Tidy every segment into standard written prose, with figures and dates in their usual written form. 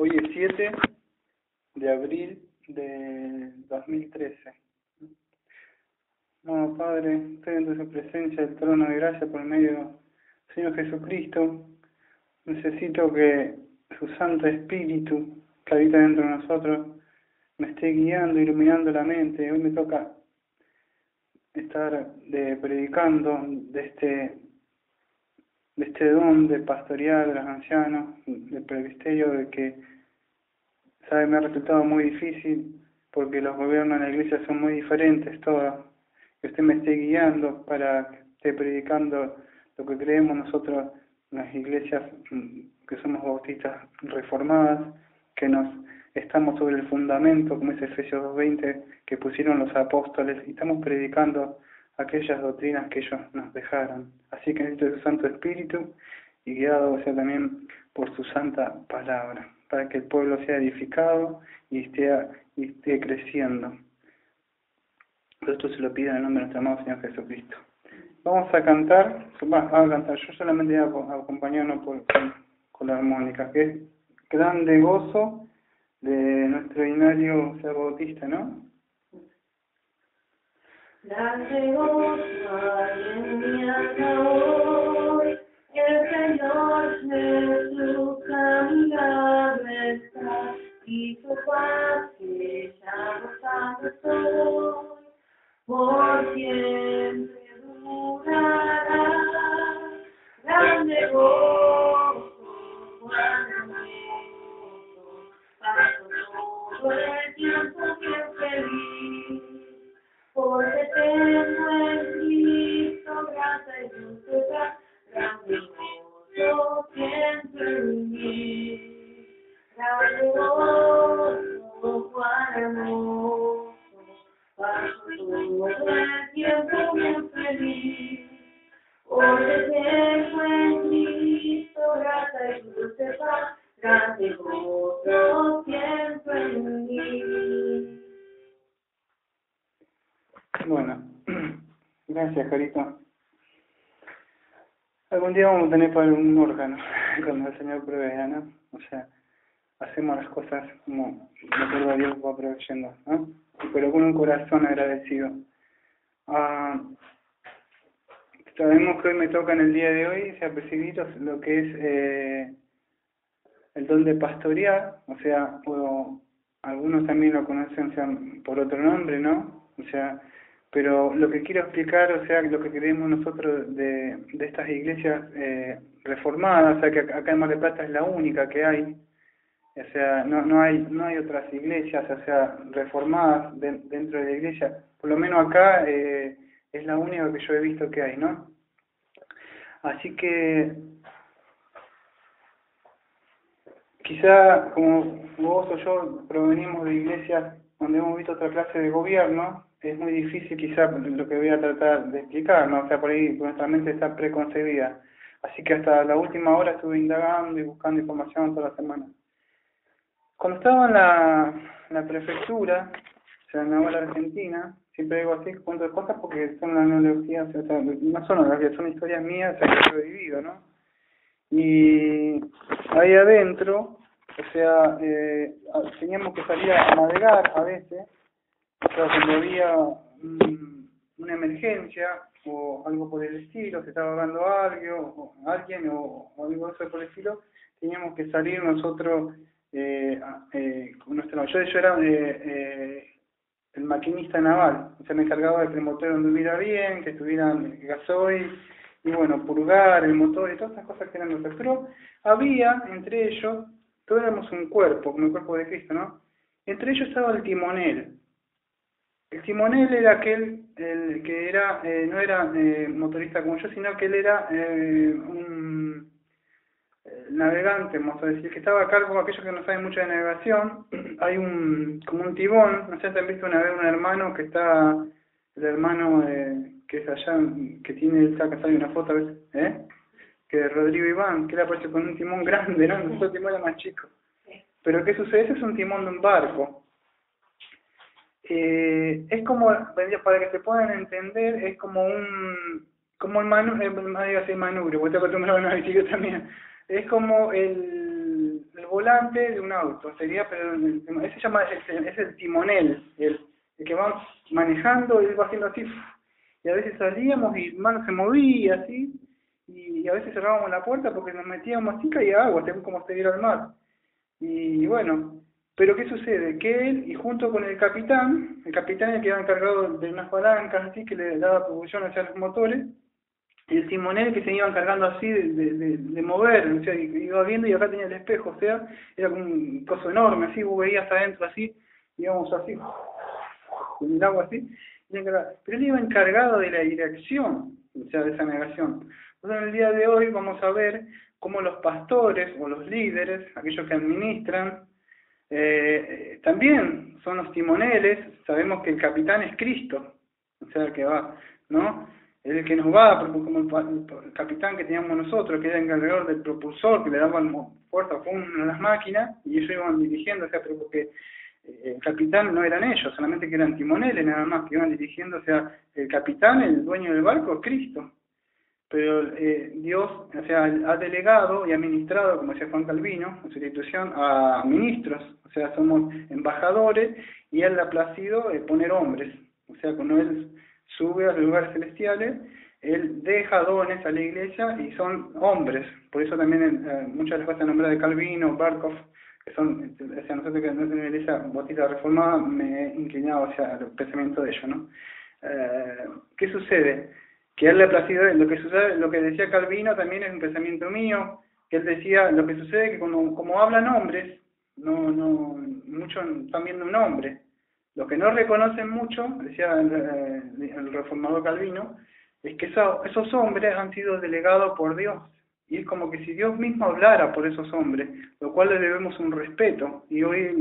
Hoy es 7 de abril de 2013. No, Padre, estoy ante su presencia del trono de gracia por medio del Señor Jesucristo. Necesito que su Santo Espíritu, que habita dentro de nosotros, me esté guiando, iluminando la mente. Hoy me toca estar predicando de este don de pastorear de los ancianos, del presbiterio, de que me ha resultado muy difícil porque los gobiernos de la iglesia son muy diferentes todos. Que usted me esté guiando para que esté predicando lo que creemos nosotros en las iglesias que somos bautistas reformadas, que estamos sobre el fundamento, como es Efesios 2:20, que pusieron los apóstoles, y estamos predicando aquellas doctrinas que ellos nos dejaron. Así que necesito su Santo Espíritu y guiado sea también por su santa palabra, para que el pueblo sea edificado y esté creciendo. Todo esto se lo pido en el nombre de nuestro amado Señor Jesucristo. Vamos a cantar, yo solamente voy a acompañarnos con la armónica, que es Grande Gozo de nuestro himnario bautista, ¿no? Grande gozo hay en mi alma hoy, el Señor Jesús caminando está, y su paz que ya gozando estoy, por siempre durará. Grande gozo, paso todo el tiempo bien feliz. Porque tengo en Cristo gracia y dulzura, grande gozo siempre en mí. Grande gozo, cuán hermoso, paso todo el tiempo bien feliz. Porque tengo en Cristo gracia y dulzura, grande gozo siempre en mí. Bueno, gracias, Carito. Algún día vamos a tener para un órgano, cuando el Señor provea, ¿no? O sea, hacemos las cosas como de acuerdo a Dios va proveyendo, ¿no? Pero con un corazón agradecido. Sabemos que hoy me toca en el día de hoy, se ha percibido lo que es el don de pastorear, o sea, algunos también lo conocen por otro nombre, ¿no? O sea, pero lo que quiero explicar, o sea, lo que creemos nosotros de estas iglesias reformadas, o sea, que acá en Mar del Plata es la única que hay, o sea, no hay otras iglesias, o sea, reformadas dentro de la iglesia, por lo menos acá es la única que yo he visto que hay, ¿no? Así que quizá como vos o yo provenimos de iglesias donde hemos visto otra clase de gobierno, es muy difícil quizá lo que voy a tratar de explicar, ¿no? O sea, por ahí nuestra mente está preconcebida. Así que hasta la última hora estuve indagando y buscando información toda la semana. Cuando estaba en la prefectura, o sea, en la Naval Argentina, siempre digo así, cuento de cosas porque son analogías, o sea, no son analogías, son historias mías, o sea, que yo he vivido, ¿no? Y ahí adentro, o sea, teníamos que salir a navegar a veces, o sea, cuando había una emergencia o algo por el estilo, se estaba ahogando alguien o algo así por el estilo, teníamos que salir nosotros con nuestro... Yo era el maquinista naval, o sea, me encargaba de que el motor anduviera bien, que estuviera gasoil, y bueno, purgar el motor y todas esas cosas que eran nuestras. Pero había entre ellos, todos éramos un cuerpo, como el cuerpo de Cristo, ¿no? Entre ellos estaba el timonel. El timonel era el que era, no era motorista como yo, sino que él era un navegante, vamos a decir, que estaba a cargo de aquellos que no saben mucho de navegación. Hay como un timón, no sé si han visto una vez un hermano que está, el hermano que es allá, que tiene, está casado, hay una foto a veces, que es Rodrigo Iván, que él aparece con un timón grande, ¿no? Nosotros el timón era más chico. Pero ¿qué sucede? Ese es un timón de un barco. Es como, para que se puedan entender, es como el manubrio, porque estoy acostumbrado a una bicicleta también. Es como el volante de un auto, sería, pero ese se llama, es el timonel, el que va manejando, él va haciendo así, y a veces salíamos y mano se movía así, y a veces cerrábamos la puerta porque nos metíamos así, caía agua, según como se viera el mar. Y bueno, pero ¿qué sucede? Que él, y junto con el capitán es el que iba encargado de unas palancas así que le daba propulsión hacia los motores, y el timonel que se iba encargando así de mover, o sea, iba viendo y acá tenía el espejo, o sea, era como un coso enorme, así, vos veías adentro así, íbamos así, con el agua así, pero él iba encargado de la dirección, o sea, de esa navegación. Entonces, en el día de hoy vamos a ver cómo los pastores o los líderes, aquellos que administran, también son los timoneles. Sabemos que el capitán es Cristo, o sea, que va, ¿no? Es el que nos va, como el capitán que teníamos nosotros, que era encargado del propulsor, que le daban fuerza a las máquinas, y ellos iban dirigiendo, o sea, pero porque el capitán no eran ellos, solamente que eran timoneles nada más, que iban dirigiendo, o sea, el capitán, el dueño del barco, es Cristo. Pero Dios, o sea, ha delegado y administrado, como decía Juan Calvino, en su institución, a ministros, o sea, somos embajadores, y Él le ha placido poner hombres, o sea, cuando Él sube a los lugares celestiales, Él deja dones a la iglesia y son hombres. Por eso también muchas de las cosas nombradas de Calvino, Barkov, que son, o sea, nosotros que no tenemos una iglesia bautista reformada, me he inclinado hacia el pensamiento de ellos, ¿no? ¿Qué sucede? Que a él le ha placido, lo que decía Calvino también es un pensamiento mío, que él decía, lo que sucede es que como hablan hombres, muchos están viendo un hombre. Lo que no reconocen mucho, decía el reformador Calvino, es que esos hombres han sido delegados por Dios. Y es como que si Dios mismo hablara por esos hombres, lo cual le debemos un respeto. Y hoy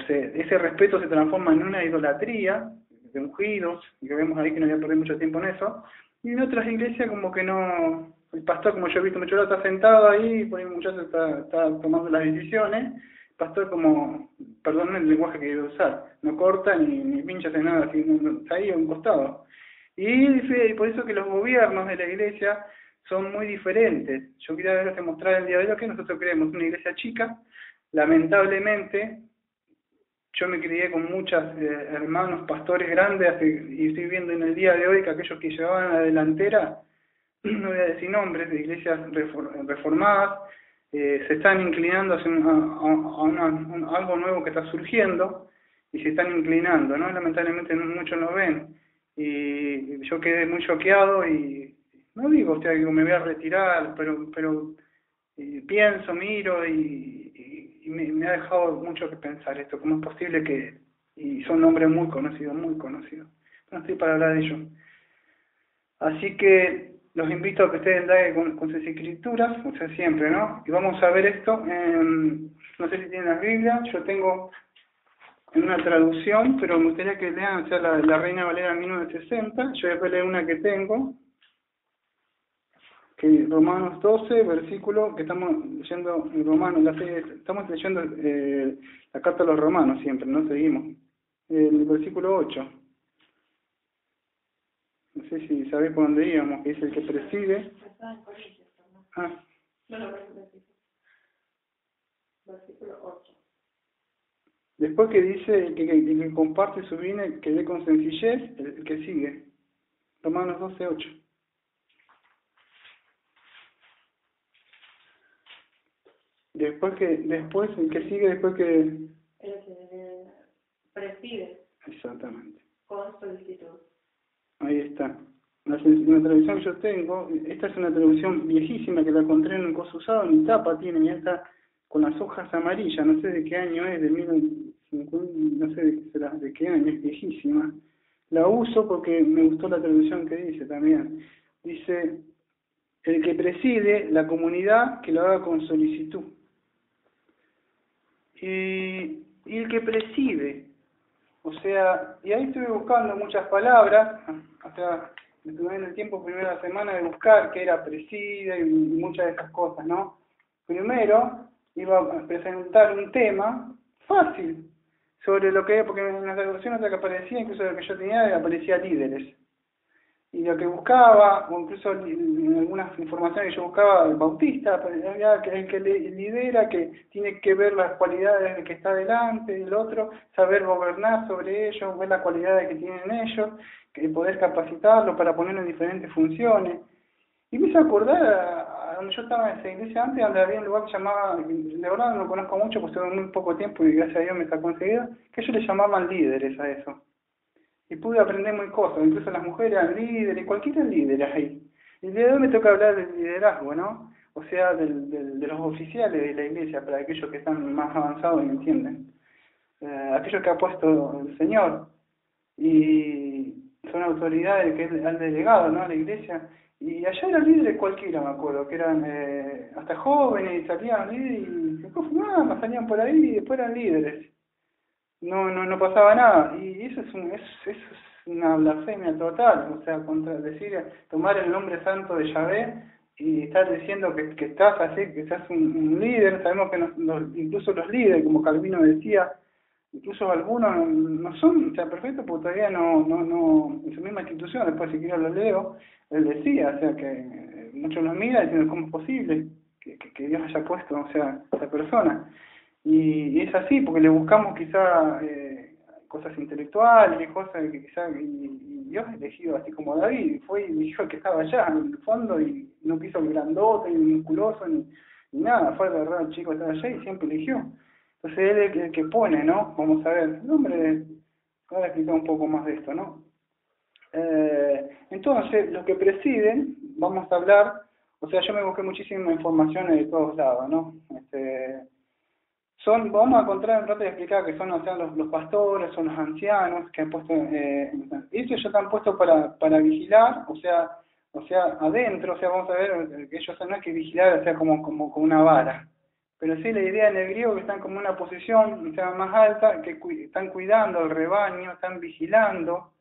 ese respeto se transforma en una idolatría de ungidos, y que vemos ahí que no voy a perder mucho tiempo en eso. Y en otras iglesias como que no, el pastor, como yo he visto mucho, está sentado ahí, por ahí muchacho está tomando las decisiones. El pastor, como, perdón el lenguaje que quiero usar, no corta ni pincha hace nada, así, está ahí a un costado. Y por eso que los gobiernos de la iglesia son muy diferentes. Yo quería mostrar el día de hoy que nosotros creemos una iglesia chica. Lamentablemente, yo me crié con muchos hermanos pastores grandes y estoy viendo en el día de hoy que aquellos que llevaban la delantera, no voy a decir nombres, de iglesias reformadas, se están inclinando hacia algo nuevo que está surgiendo y se están inclinando, ¿no? Lamentablemente muchos lo ven. Y yo quedé muy choqueado y no digo, o sea, digo, me voy a retirar, pero pienso, miro y me ha dejado mucho que pensar esto, cómo es posible que, y son nombres muy conocidos, no estoy para hablar de ellos. Así que los invito a que ustedes indaguen con sus escrituras, o sea, siempre, ¿no? Y vamos a ver esto, no sé si tienen las Biblias, yo tengo en una traducción, pero me gustaría que lean, o sea, la Reina Valera 1960, yo después leo una que tengo, que Romanos 12, versículo, que estamos leyendo en Romanos, estamos leyendo la carta a los Romanos siempre, ¿no? Seguimos. El versículo 8. No sé si sabés por dónde íbamos, que dice el que preside. Ah. Versículo 8. Después que dice el que comparte su bien, que dé con sencillez, el que sigue. Romanos 12, 8. Después el que sigue, después que... El que preside. Exactamente. Con solicitud. Ahí está. La traducción que yo tengo, esta es una traducción viejísima que la encontré en un coso usado, ni tapa tiene, ya está con las hojas amarillas, no sé de qué año es, de 1950, no sé de qué año, es viejísima. La uso porque me gustó la traducción que dice también. Dice, el que preside la comunidad que lo haga con solicitud. Y el que preside, o sea, y ahí estuve buscando muchas palabras, hasta me tuve en el tiempo primera semana de buscar qué era preside y muchas de esas cosas, ¿no? Primero iba a presentar un tema fácil sobre lo que, porque en la traducción otra que aparecía, incluso lo que yo tenía, aparecía líderes. Y lo que buscaba, o incluso en algunas informaciones que yo buscaba, el bautista, había que el que lidera, que tiene que ver las cualidades del que está delante, del otro, saber gobernar sobre ellos, ver las cualidades que tienen ellos, que poder capacitarlos para ponerlo en diferentes funciones. Y me hizo acordar a donde yo estaba en esa iglesia antes, donde había un lugar que llamaba, de verdad no lo conozco mucho, pues tuve muy poco tiempo y gracias a Dios me sacó enseguida, que ellos le llamaban líderes a eso. Y pude aprender muy cosas, incluso las mujeres eran líderes, cualquiera líder ahí. Y el día de hoy me toca hablar del liderazgo, ¿no? O sea, de los oficiales de la iglesia, para aquellos que están más avanzados y entienden. Aquellos que ha puesto el Señor. Y son autoridades que él han delegado, ¿no? A la iglesia. Y allá eran líderes cualquiera, me acuerdo, que eran hasta jóvenes y salían líderes y después fumaban, salían por ahí y después eran líderes. No pasaba nada. Y eso eso es una blasfemia total, o sea, contra decir, tomar el nombre santo de Yahvé y estar diciendo que estás así, que estás un líder. Sabemos que incluso los líderes, como Calvino decía, incluso algunos no son, o sea, perfectos porque todavía no, en su misma institución, después si quiero lo leo, él decía, o sea, que muchos los miran diciendo cómo es posible que Dios haya puesto, o sea, a esa persona. Y es así, porque le buscamos quizá cosas intelectuales y cosas que quizá, y Dios ha elegido así como David, fue y eligió el que estaba allá en el fondo y no quiso el grandote, ni musculoso, ni nada, fue de verdad el chico que estaba allá y siempre eligió. Entonces él es el que pone, ¿no? Vamos a ver, el hombre, ahora explicar un poco más de esto, ¿no? Entonces, los que presiden, vamos a hablar, o sea, yo me busqué muchísima información de todos lados, ¿no? Vamos a encontrar, trato de explicar que son, o sea, los pastores, son los ancianos que han puesto, ellos ya están puestos para vigilar, o sea, adentro, o sea, vamos a ver que ellos no es que vigilar, o sea, como una vara, pero sí la idea en el griego que están como en una posición, o sea, más alta, que están cuidando el rebaño, están vigilando,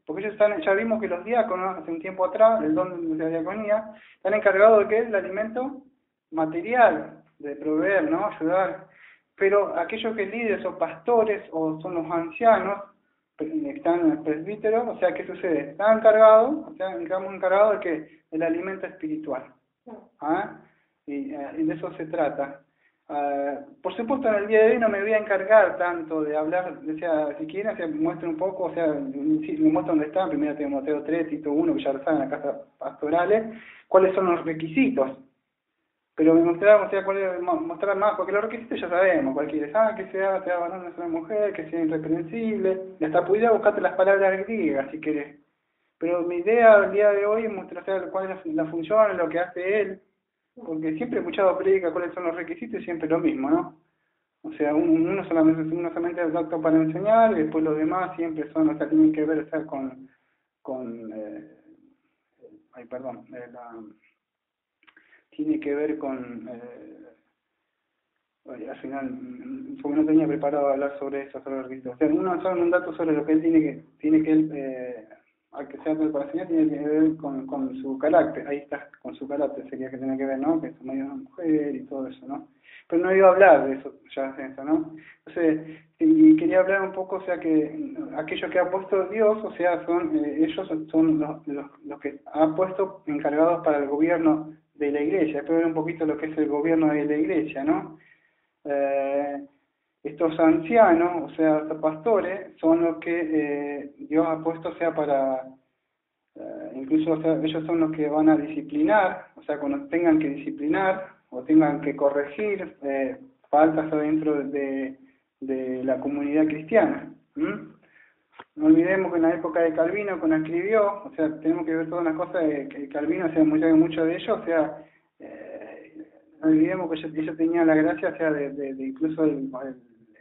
porque ellos están, ya vimos que los diáconos, hace un tiempo atrás, el don de la diaconía, están encargados de que es el alimento material, de proveer, ¿no? Ayudar. Pero aquellos que líderes o pastores o son los ancianos, están en el presbítero, o sea, ¿qué sucede? Están encargados, o sea, estamos encargados de que el alimento espiritual. ¿Ah? Y de eso se trata. Por supuesto, en el día de hoy no me voy a encargar tanto de hablar, o sea, si quieren, se muestre un poco, o sea, me muestro dónde está, primero Timoteo 3, Tito 1, que ya lo saben, en las casas pastorales, cuáles son los requisitos. Pero me mostraba, o sea, mostrar más, porque los requisitos ya sabemos, cualquiera sabe que sea varón, sea mujer, que sea irreprensible, y hasta pudiera buscarte las palabras griegas si querés. Pero mi idea el día de hoy es mostrar, o sea, cuál es la función, lo que hace él, porque siempre he escuchado predica cuáles son los requisitos y siempre lo mismo, ¿no? O sea, uno solamente es doctor para enseñar, y después los demás siempre son, o sea, tienen que ver, o sea, ay, perdón, tiene que ver con, al final, porque no tenía preparado hablar sobre eso, sobre los requisitos. O sea, solo un dato sobre lo que él tiene que él, al que sea para enseñar, tiene que ver con su carácter. Ahí está, con su carácter sería que tiene que ver, ¿no? Que es medio una mujer y todo eso, ¿no? Pero no iba a hablar de eso, ya es eso, ¿no? Entonces, y quería hablar un poco, o sea, que aquellos que ha puesto Dios, o sea, ellos son los que ha puesto encargados para el gobierno de la iglesia. Después ver un poquito lo que es el gobierno de la iglesia, ¿no? Estos ancianos, o sea, estos pastores, son los que Dios ha puesto, o sea, incluso, o sea, ellos son los que van a disciplinar, o sea, cuando tengan que disciplinar o tengan que corregir faltas adentro de la comunidad cristiana. No olvidemos que en la época de Calvino, cuando escribió, o sea, tenemos que ver todas las cosas que Calvino, o sea, mucho de ellos, o sea, no olvidemos que ellos tenían la gracia, o sea, de incluso el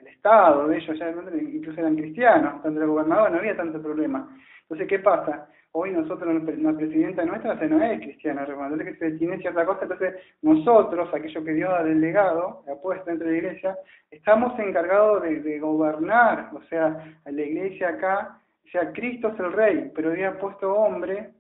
Estado de ellos, ya incluso eran cristianos, tanto el gobernador no había tanto problema. Entonces, ¿qué pasa? Hoy nosotros, la presidenta nuestra, no es cristiana, entonces que se tiene cierta cosa, entonces nosotros, aquello que Dios ha delegado, ha puesto entre la iglesia, estamos encargados de gobernar, o sea, la iglesia acá, o sea, Cristo es el rey, pero Dios ha puesto hombre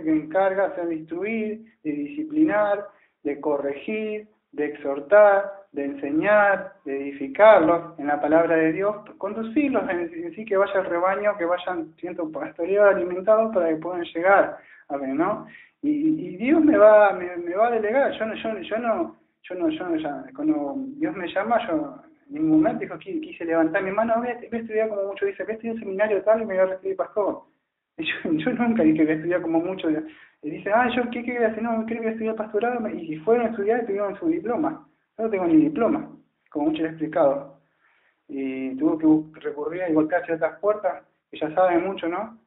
que encarga, o sea, de instruir, de disciplinar, de corregir, de exhortar, de enseñar, de edificarlos en la palabra de Dios, conducirlos en sí, que vaya el rebaño, que vayan siendo pastoreados, alimentados para que puedan llegar a ver, ¿no? Y Dios me va a delegar. Cuando Dios me llama, yo en ningún momento dijo, quise levantar mi mano, voy a estudiar como mucho, dice, voy a estudiar un seminario tal y me voy a recibir pastor. Y yo nunca dije que voy a estudiar como mucho. Y dice, yo ¿qué quería hacer? No, creo que voy a estudiar pastorado, y fueron a estudiar y tuvieron su diploma. Yo no tengo ni diploma, como muchos he explicado. Y tuve que recurrir y golpear ciertas puertas, que ya saben mucho, ¿no?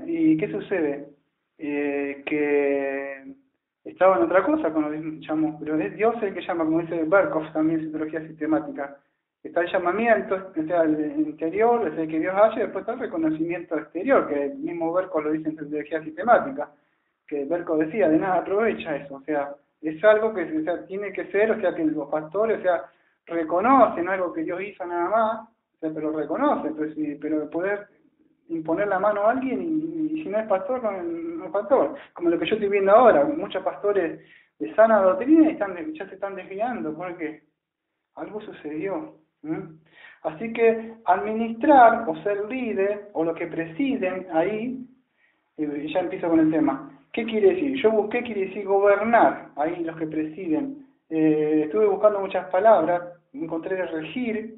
¿Y qué sucede? Que estaba en otra cosa cuando llamó, pero es Dios el que llama, como dice Berkhoff también en psicología sistemática. Está el llamamiento, o sea, el interior, es el que Dios hace, y después está el reconocimiento exterior, que el mismo Berkhoff lo dice en psicología sistemática, que Berkhoff decía, de nada aprovecha eso, o sea, es algo que, o sea, tiene que ser, o sea, que los pastores, o sea, reconocen algo que Dios hizo nada más, o sea, pero reconocen, pero poder imponer la mano a alguien y si no es pastor, no es pastor. Como lo que yo estoy viendo ahora, muchos pastores de sana doctrina ya se están desviando porque algo sucedió. Así que administrar o ser líder o lo que presiden ahí, ya empiezo con el tema. ¿Qué quiere decir? Yo busqué, quiere decir gobernar, ahí los que presiden. Estuve buscando muchas palabras, encontré regir,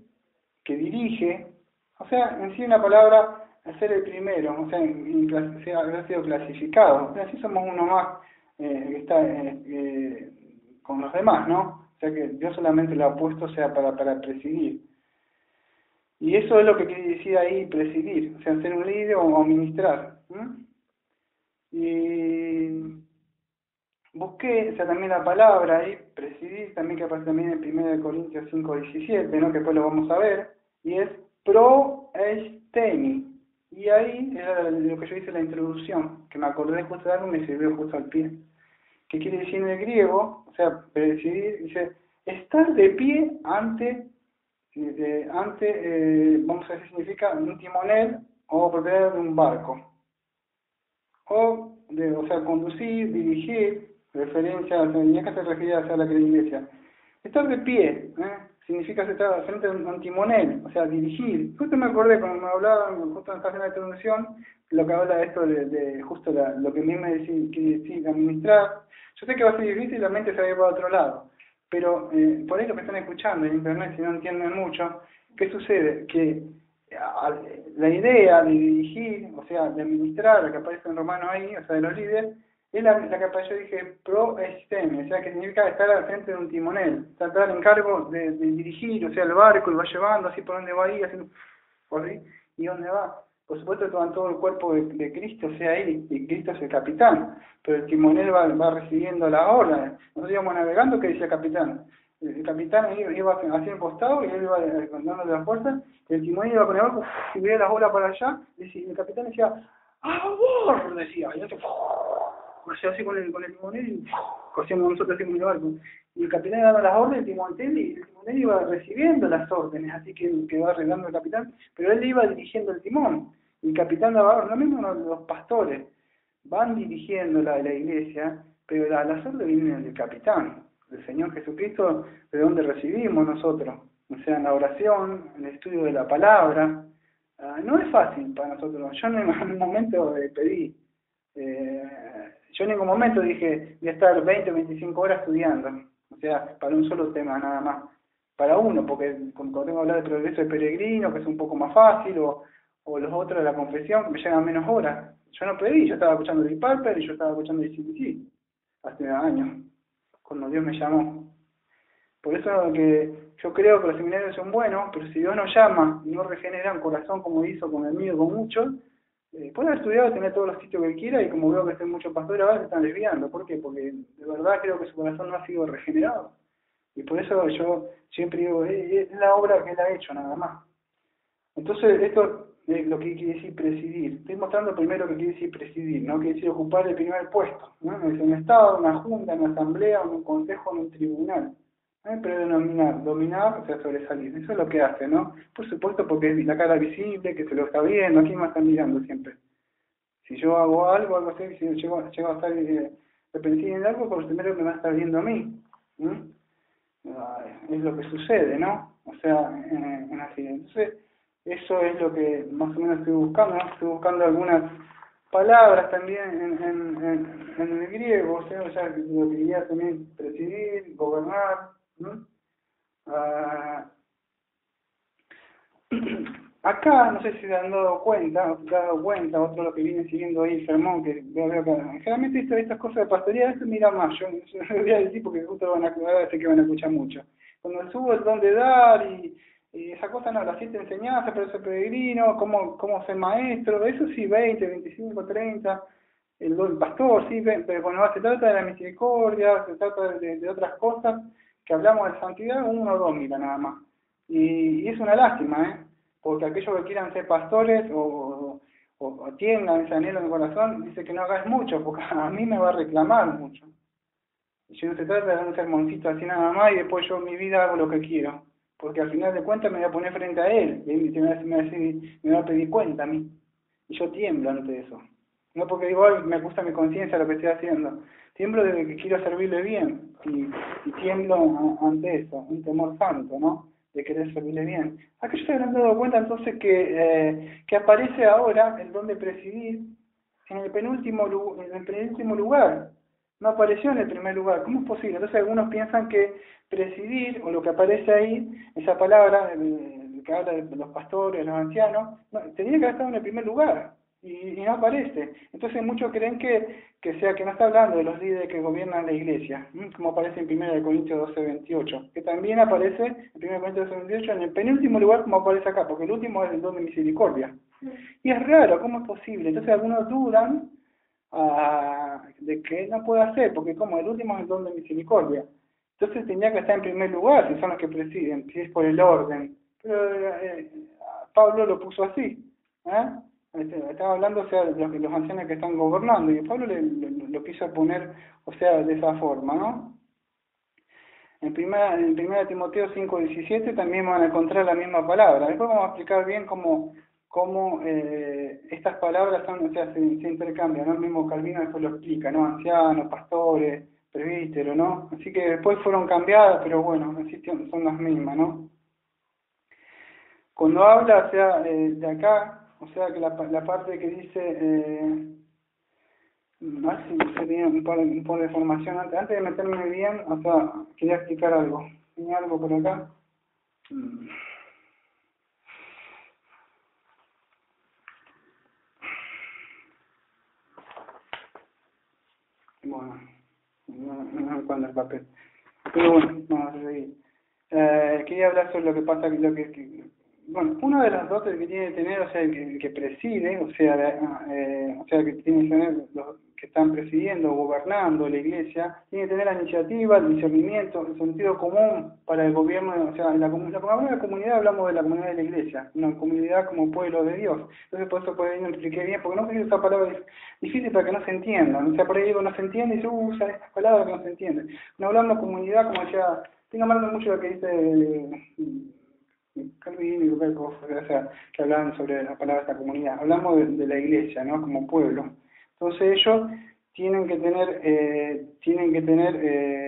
que dirige, o sea, en sí una palabra, ser el primero, o sea, haber sido clasificado, o sea, así somos uno más que está con los demás, ¿no? O sea que Dios solamente lo ha puesto, o sea, para presidir. Y eso es lo que quiere decir ahí presidir, o sea, ser un líder o administrar. Y busqué, o sea, también la palabra ahí, presidir, también que aparece también en 1 Corintios 5:17, ¿no? Que después lo vamos a ver, y es proestemi. Y ahí era lo que yo hice en la introducción, que me acordé justo de algo y me sirvió justo al pie. ¿Qué quiere decir en el griego? O sea, presidir, dice, estar de pie ante, vamos a ver si significa un timonel o propiedad de un barco. O sea, conducir, dirigir, referencia, o sea, y acá se refiere a la iglesia. Estar de pie, significa estar frente a un timonel, o sea, dirigir. Justo me acordé cuando me hablaban, justo en la introducción, lo que habla de esto de justo lo que a mí me decía administrar. Yo sé que va a ser difícil y la mente se va a ir para otro lado, pero por ahí lo que están escuchando en internet, si no entienden mucho, ¿qué sucede? Que la idea de dirigir, o sea, de administrar, la que aparece en Romano ahí, o sea, de los líderes, es la que aparece, yo dije, proesteme, o sea, que significa estar al frente de un timonel, estar en cargo de dirigir, o sea, el barco, lo va llevando, así por donde va ahí, haciendo, por ahí, y dónde va. Por supuesto, toman todo el cuerpo de Cristo, o sea, ahí, y Cristo es el capitán, pero el timonel va recibiendo las órdenes. Nosotros íbamos navegando, ¿qué decía el capitán? El capitán iba hacia el costado y él iba dándole la fuerza, y el timonel iba con el barco, y veía las olas para allá, y el capitán decía, ¡a favor! Decía, y nosotros, hacía así con el timonel, y cosíamos nosotros así con el barco. Y el capitán daba las órdenes, y el timonel iba recibiendo las órdenes, así que va arreglando el capitán, pero él iba dirigiendo el timón. Y el capitán daba órdenes, lo mismo los pastores, van dirigiendo la iglesia, pero las órdenes vienen del capitán, del Señor Jesucristo, de donde recibimos nosotros, o sea, en la oración, en el estudio de la palabra. No es fácil para nosotros. Yo en ningún momento pedí, yo en ningún momento dije voy a estar 20 o 25 horas estudiando, o sea, para un solo tema nada más, para uno, porque cuando tengo que hablar de progreso de peregrino, que es un poco más fácil, o los otros de la confesión, que me llegan menos horas. Yo no pedí, yo estaba escuchando Deep Purple y yo estaba escuchando CDC hace años, cuando Dios me llamó. Por eso que yo creo que los seminarios son buenos, pero si Dios nos llama y no regenera un corazón como hizo con el mío, con muchos, puede haber estudiado, tener todos los sitios que quiera, y como veo que están muchos pastores ahora se están desviando. ¿Por qué? Porque de verdad creo que su corazón no ha sido regenerado. Y por eso yo siempre digo, es la obra que él ha hecho, nada más. Entonces, esto es lo que quiere decir presidir. Estoy mostrando primero lo que quiere decir presidir, no quiere decir ocupar el primer puesto, ¿no? Es un estado, una junta, una asamblea, un consejo, un tribunal. Pero dominar, o sea, sobresalir. Eso es lo que hace, ¿no? Por supuesto, porque es la cara visible, que se lo está viendo, aquí me están mirando siempre. Si yo hago algo así, si llego a estar repentino en algo, por primero me va a estar viendo a mí. es lo que sucede, ¿no? O sea, en la vida. Entonces, eso es lo que más o menos estoy buscando, ¿no? Estoy buscando algunas palabras también en el griego, o sea lo que quería también presidir, gobernar, ¿no? Ah, acá, no sé si se han dado cuenta, otro lo que viene siguiendo ahí, Fermón, que veo que generalmente estas cosas de pastoría, esto mira más, yo no lo voy a decir porque justo van a sé que van a escuchar mucho. Cuando subo el don de dar y esa cosa, no, las 7 enseñanzas, pero ese peregrino, cómo ser maestro, eso sí, 20, 25, 30, el don pastor, sí, pero cuando se trata de la misericordia, se trata de otras cosas, que hablamos de santidad, 1 o 2 mira nada más. Y es una lástima, porque aquellos que quieran ser pastores o tengan ese anhelo en el corazón, dice que no hagáis mucho, porque a mí me va a reclamar mucho. Y no se trata de dar un sermoncito así nada más y después yo en mi vida hago lo que quiero, porque al final de cuentas me voy a poner frente a él, y él me va a pedir cuenta a mí, y yo tiemblo ante eso. No porque digo, ay, me gusta mi conciencia lo que estoy haciendo, tiemblo desde que quiero servirle bien, y tiemblo ante eso, un temor santo, ¿no? De querer servirle bien. Aquí se habrán dado cuenta entonces que aparece ahora el don de presidir en el penúltimo lugar. No apareció en el primer lugar. ¿Cómo es posible? Entonces algunos piensan que presidir, o lo que aparece ahí, esa palabra, que habla de los pastores, los ancianos, no, tenía que haber estado en el primer lugar. Y no aparece. Entonces muchos creen que no está hablando de los líderes que gobiernan la iglesia, como aparece en 1 Corintios 12:28, que también aparece en 1 Corintios 12:28 en el penúltimo lugar como aparece acá, porque el último es el don de misericordia. Y es raro, ¿cómo es posible? Entonces algunos dudan de que no puede hacer, porque como el último es el don de misericordia. Entonces tendría que estar en primer lugar, si son los que presiden, si es por el orden. Pero Pablo lo puso así, estaba hablando, o sea, de los ancianos que están gobernando, y Pablo lo quiso poner, o sea, de esa forma, ¿no? En 1 Timoteo 5:17 también van a encontrar la misma palabra. Después vamos a explicar bien cómo estas palabras son, o sea, se intercambian, ¿no? El mismo Calvino después lo explica, ¿no? Ancianos, pastores, presbíteros, ¿no? Así que después fueron cambiadas, pero bueno, así son las mismas, ¿no? Cuando habla, o sea, de acá, o sea, que la parte que dice, no sé si tenía un poco de información antes de meterme bien, o sea, quería explicar algo. ¿Tenía algo por acá? Bueno, no me encuentro el papel. Pero bueno, vamos a seguir. Quería hablar sobre lo que pasa, bueno, uno de los dotes que tiene que tener, o sea, el que preside, o sea, que tiene que tener los que están presidiendo, gobernando la iglesia, tiene que tener la iniciativa, el discernimiento, el sentido común para el gobierno, o sea, cuando hablamos de la comunidad, hablamos de la comunidad de la iglesia, una comunidad como pueblo de Dios. Entonces, por eso por ahí no expliqué bien, porque no sé si esa palabra es difícil para que no se entienda. O sea, por ahí digo, no se entiende, y yo usa estas palabras que no se entienden. No hablando de comunidad, como decía, estoy hablando mucho de lo que dice Calvin y Beckhoff, o sea, que hablaban sobre la palabra esta comunidad. Hablamos de la iglesia, ¿no? Como pueblo. Entonces ellos tienen que tener,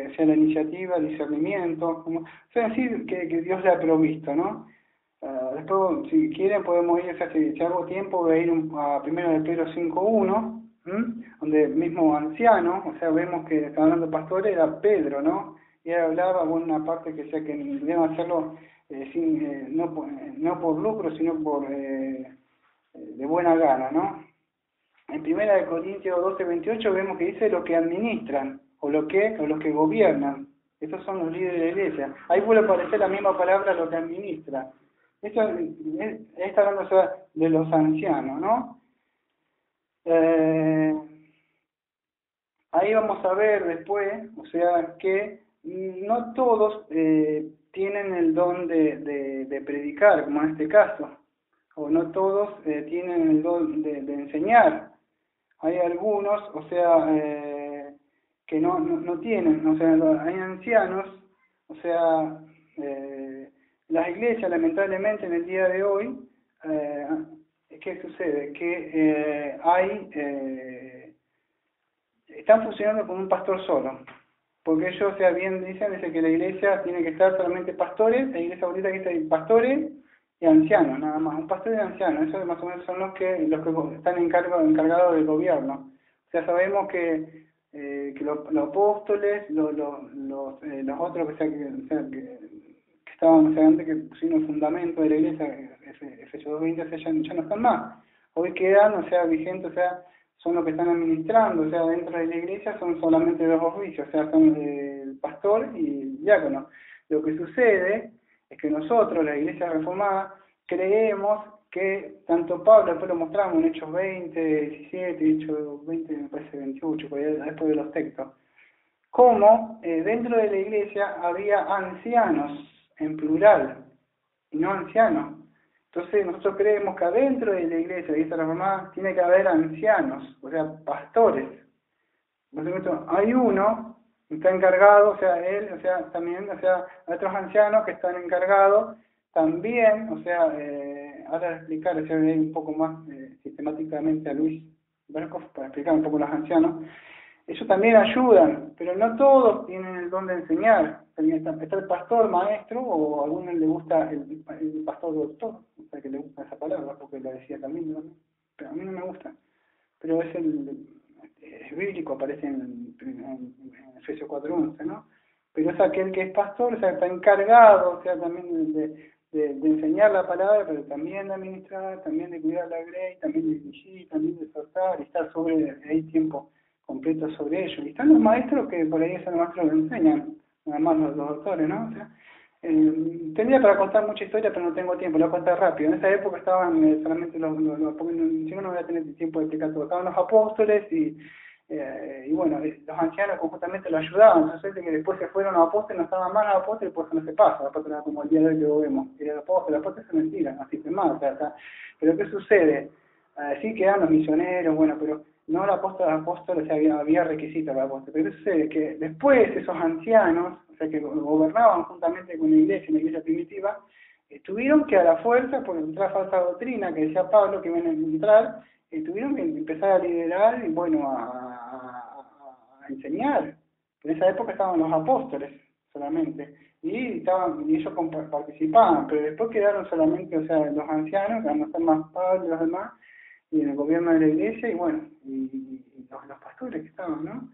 o sea, la iniciativa, el discernimiento, o sea, decir que Dios le ha provisto, ¿no? Después, si quieren, podemos ir, o sea, si hago tiempo, voy a ir a 1 de Pedro 5:1, donde el mismo anciano, o sea, vemos que está hablando de pastor, era Pedro, ¿no? Y él hablaba, bueno, una parte que decía que deben hacerlo no por lucro, sino de buena gana, ¿no? En 1 Corintios 12:28 vemos que dice los que administran, o los que gobiernan. Esos son los líderes de la iglesia. Ahí vuelve a aparecer la misma palabra, lo que administra. Esto está hablando, o sea, de los ancianos, ¿no? Ahí vamos a ver después, o sea, que no todos tienen el don de predicar, como en este caso, o no todos tienen el don de enseñar. Hay algunos, o sea, que no tienen, o sea, hay ancianos, o sea, las iglesias lamentablemente en el día de hoy, ¿qué sucede? Que están funcionando con un pastor solo. porque ellos, o sea, bien dice que la iglesia tiene que estar solamente pastores, la iglesia bonita que está pastores y ancianos, nada más, un pastor y anciano, esos más o menos son los que están encargados del gobierno. O sea, sabemos que los apóstoles, los otros que estaban, o sea, antes que pusieron el fundamento de la iglesia, Efesios 2:20, ya no están más. Hoy quedan, o sea, vigentes, o sea, son los que están administrando, o sea, dentro de la iglesia son solamente dos oficios, o sea, son el pastor y el diácono. Lo que sucede es que nosotros, la iglesia reformada, creemos que tanto Pablo, después lo mostramos en Hechos 20, 17, Hechos 20, me parece 28, después de los textos, como dentro de la iglesia había ancianos, en plural, y no ancianos. Entonces nosotros creemos que adentro de la iglesia reformada tiene que haber ancianos, o sea, pastores. Por supuesto, hay uno que está encargado, o sea, él, o sea, también, o sea, hay otros ancianos que están encargados también, o sea, ahora voy a explicar, o sea, un poco más sistemáticamente a Luis Berkhoff para explicar un poco los ancianos. Ellos también ayudan, pero no todos tienen el don de enseñar. También está el pastor maestro, o a algunos le gusta el pastor doctor, o sea, que le gusta esa palabra, porque la decía también, ¿no? Pero a mí no me gusta. Pero es bíblico, aparece en Efesios 4:11, ¿no? Pero es aquel que es pastor, o sea, está encargado, o sea, también de enseñar la palabra, pero también de administrar, también de cuidar la grey, también de dirigir, también de exhortar, y estar sobre el tiempo completo sobre ellos. Y están los maestros que por ahí son los maestros que enseñan, nada más los doctores, ¿no? O sea, tendría para contar mucha historia, pero no tengo tiempo, lo voy a contar rápido. En esa época estaban solamente porque si no, no voy a tener tiempo de explicar todo. Estaban los apóstoles y bueno, los ancianos conjuntamente lo ayudaban. Entonces, que después se fueron los apóstoles, no estaban más los apóstoles, por eso no se pasa. Los apóstoles era como el día de hoy que lo vemos. Y los apóstoles se mentira, así que más. O sea, pero ¿qué sucede? Sí quedan los misioneros, bueno, pero no los apóstoles, o sea, había requisitos para apóstoles. Pero ¿qué sucede? Que después esos ancianos, o sea, que gobernaban juntamente con la iglesia primitiva, tuvieron que a la fuerza, por entrar falsa doctrina que decía Pablo que iban a entrar, tuvieron que empezar a liderar y bueno, a enseñar. En esa época estaban los apóstoles solamente, y ellos participaban, pero después quedaron solamente, o sea, los ancianos, que van a ser más Pablo y los demás, y en el gobierno de la iglesia, y bueno, y los pastores que estaban, ¿no?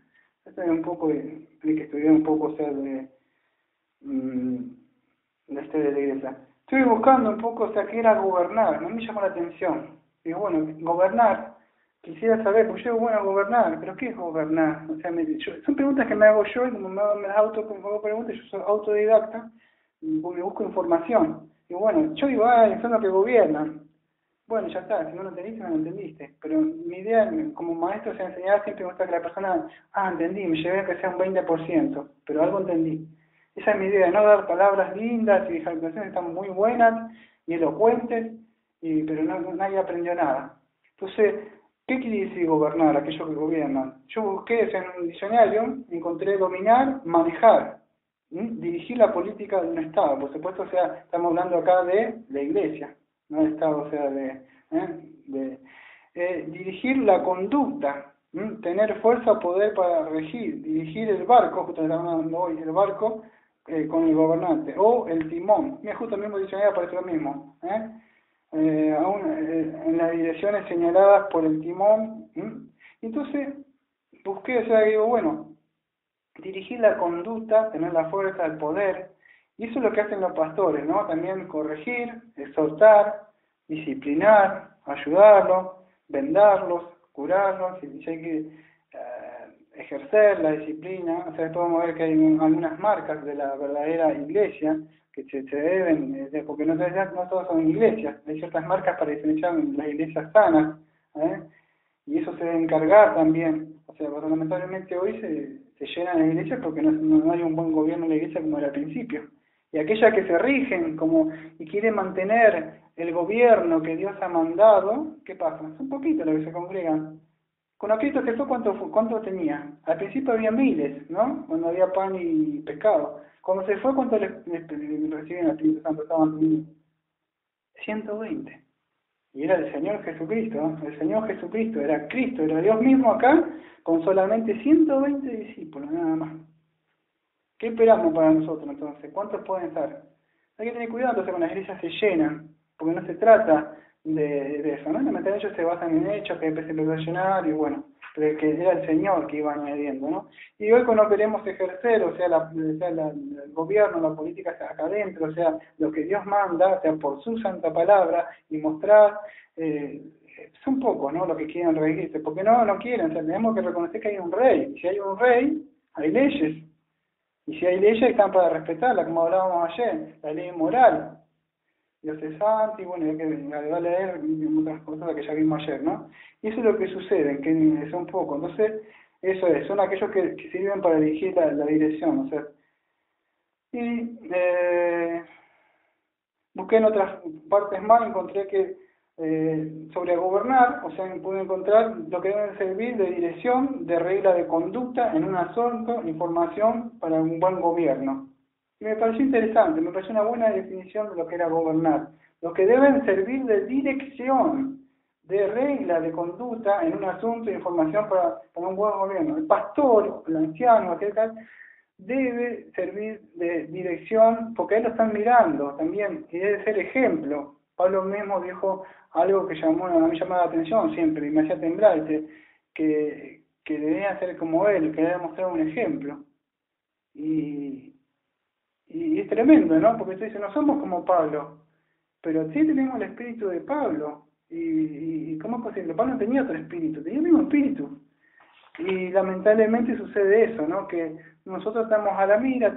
Esto es un poco, hay que estudiar un poco, o sea, de la historia de la iglesia. Estuve buscando un poco, o sea, qué era gobernar, no me llamó la atención. Digo, bueno, gobernar, quisiera saber, pues yo digo, bueno, gobernar, pero ¿qué es gobernar? O sea, son preguntas que me hago yo, y como me hago preguntas, yo soy autodidacta, y me busco información. Digo, bueno, yo digo, son los que gobiernan. Bueno, ya está, si no lo entendiste, no lo entendiste. Pero mi idea, como maestro, se enseñaba siempre me gusta que la persona, entendí, me llevé a que sea un 20%, pero algo entendí. Esa es mi idea, no dar palabras lindas y exaltaciones que están muy buenas y elocuentes, pero nadie aprendió nada. Entonces, ¿qué quiere decir gobernar, aquellos que gobiernan? Yo busqué en un diccionario, encontré dominar, manejar, dirigir la política de un Estado. Por supuesto, o sea, estamos hablando acá de la iglesia, no del Estado, o sea, dirigir la conducta, tener fuerza, poder para regir, dirigir el barco, justo estamos hablando hoy, el barco, con el gobernante, o el timón. Mira, justo el mismo diccionario aparece lo mismo, en las direcciones señaladas por el timón. Entonces, busqué, o sea, digo, bueno, dirigir la conducta, tener la fuerza, el poder, y eso es lo que hacen los pastores, ¿no? También corregir, exhortar, disciplinar, ayudarlos, vendarlos, curarlos, si hay que ejercer la disciplina. O sea, podemos ver que hay algunas marcas de la verdadera iglesia que se deben, porque no todas son iglesias, hay ciertas marcas para diferenciar las iglesias sanas, y eso se debe encargar también. O sea, lamentablemente hoy se llenan las iglesias porque no hay un buen gobierno en la iglesia como era al principio. Y aquellas que se rigen y quieren mantener el gobierno que Dios ha mandado, ¿qué pasa? Son poquitos los que se congregan. Con Cristo se fue, ¿cuánto tenía? Al principio había miles, ¿no? Cuando había pan y pescado. Cuando se fue, ¿cuánto les recibían al Espíritu Santo? Estaban teniendo 120. Y era el Señor Jesucristo, ¿no? El Señor Jesucristo, era Cristo, era Dios mismo acá, con solamente 120 discípulos, nada más. ¿Qué esperamos para nosotros entonces? ¿Cuántos pueden ser? Hay que tener cuidado entonces cuando las iglesias se llenan, porque no se trata de eso, ¿no? Lamentablemente ellos se basan en hechos, que después se empezó a llenar y bueno, pero que era el Señor que iba añadiendo, ¿no? Y hoy cuando queremos ejercer, o sea, el gobierno, la política acá adentro, o sea, lo que Dios manda, o sea, por su santa palabra y mostrar, son pocos, ¿no? Los que quieren regirse, porque no quieren, o sea, tenemos que reconocer que hay un rey, y si hay un rey, hay leyes, y si hay leyes están para respetarlas, como hablábamos ayer, la ley moral, Dios es santo, y bueno, hay que agregar a leer otras cosas que ya vimos ayer, ¿no? Y eso es lo que sucede, que son pocos, entonces, eso es, son aquellos que sirven para dirigir la dirección, o sea, y busqué en otras partes más, encontré que sobre gobernar, o sea, pude encontrar lo que deben servir de dirección, de regla de conducta en un asunto, información para un buen gobierno. Y me pareció interesante, me pareció una buena definición de lo que era gobernar. Lo que deben servir de dirección, de regla de conducta en un asunto de información para un buen gobierno. El pastor, el anciano, aquel tal, debe servir de dirección porque a él lo están mirando también y debe ser ejemplo. Pablo mismo dijo algo que a mí llamaba la atención siempre y me hacía temblar, que debía ser como él, que debía mostrar un ejemplo. Y es tremendo, ¿no? Porque usted dice, no somos como Pablo, pero sí tenemos el espíritu de Pablo. ¿Y cómo es posible? Pablo no tenía otro espíritu, tenía el mismo espíritu. Y lamentablemente sucede eso, ¿no? Que nosotros estamos a la mira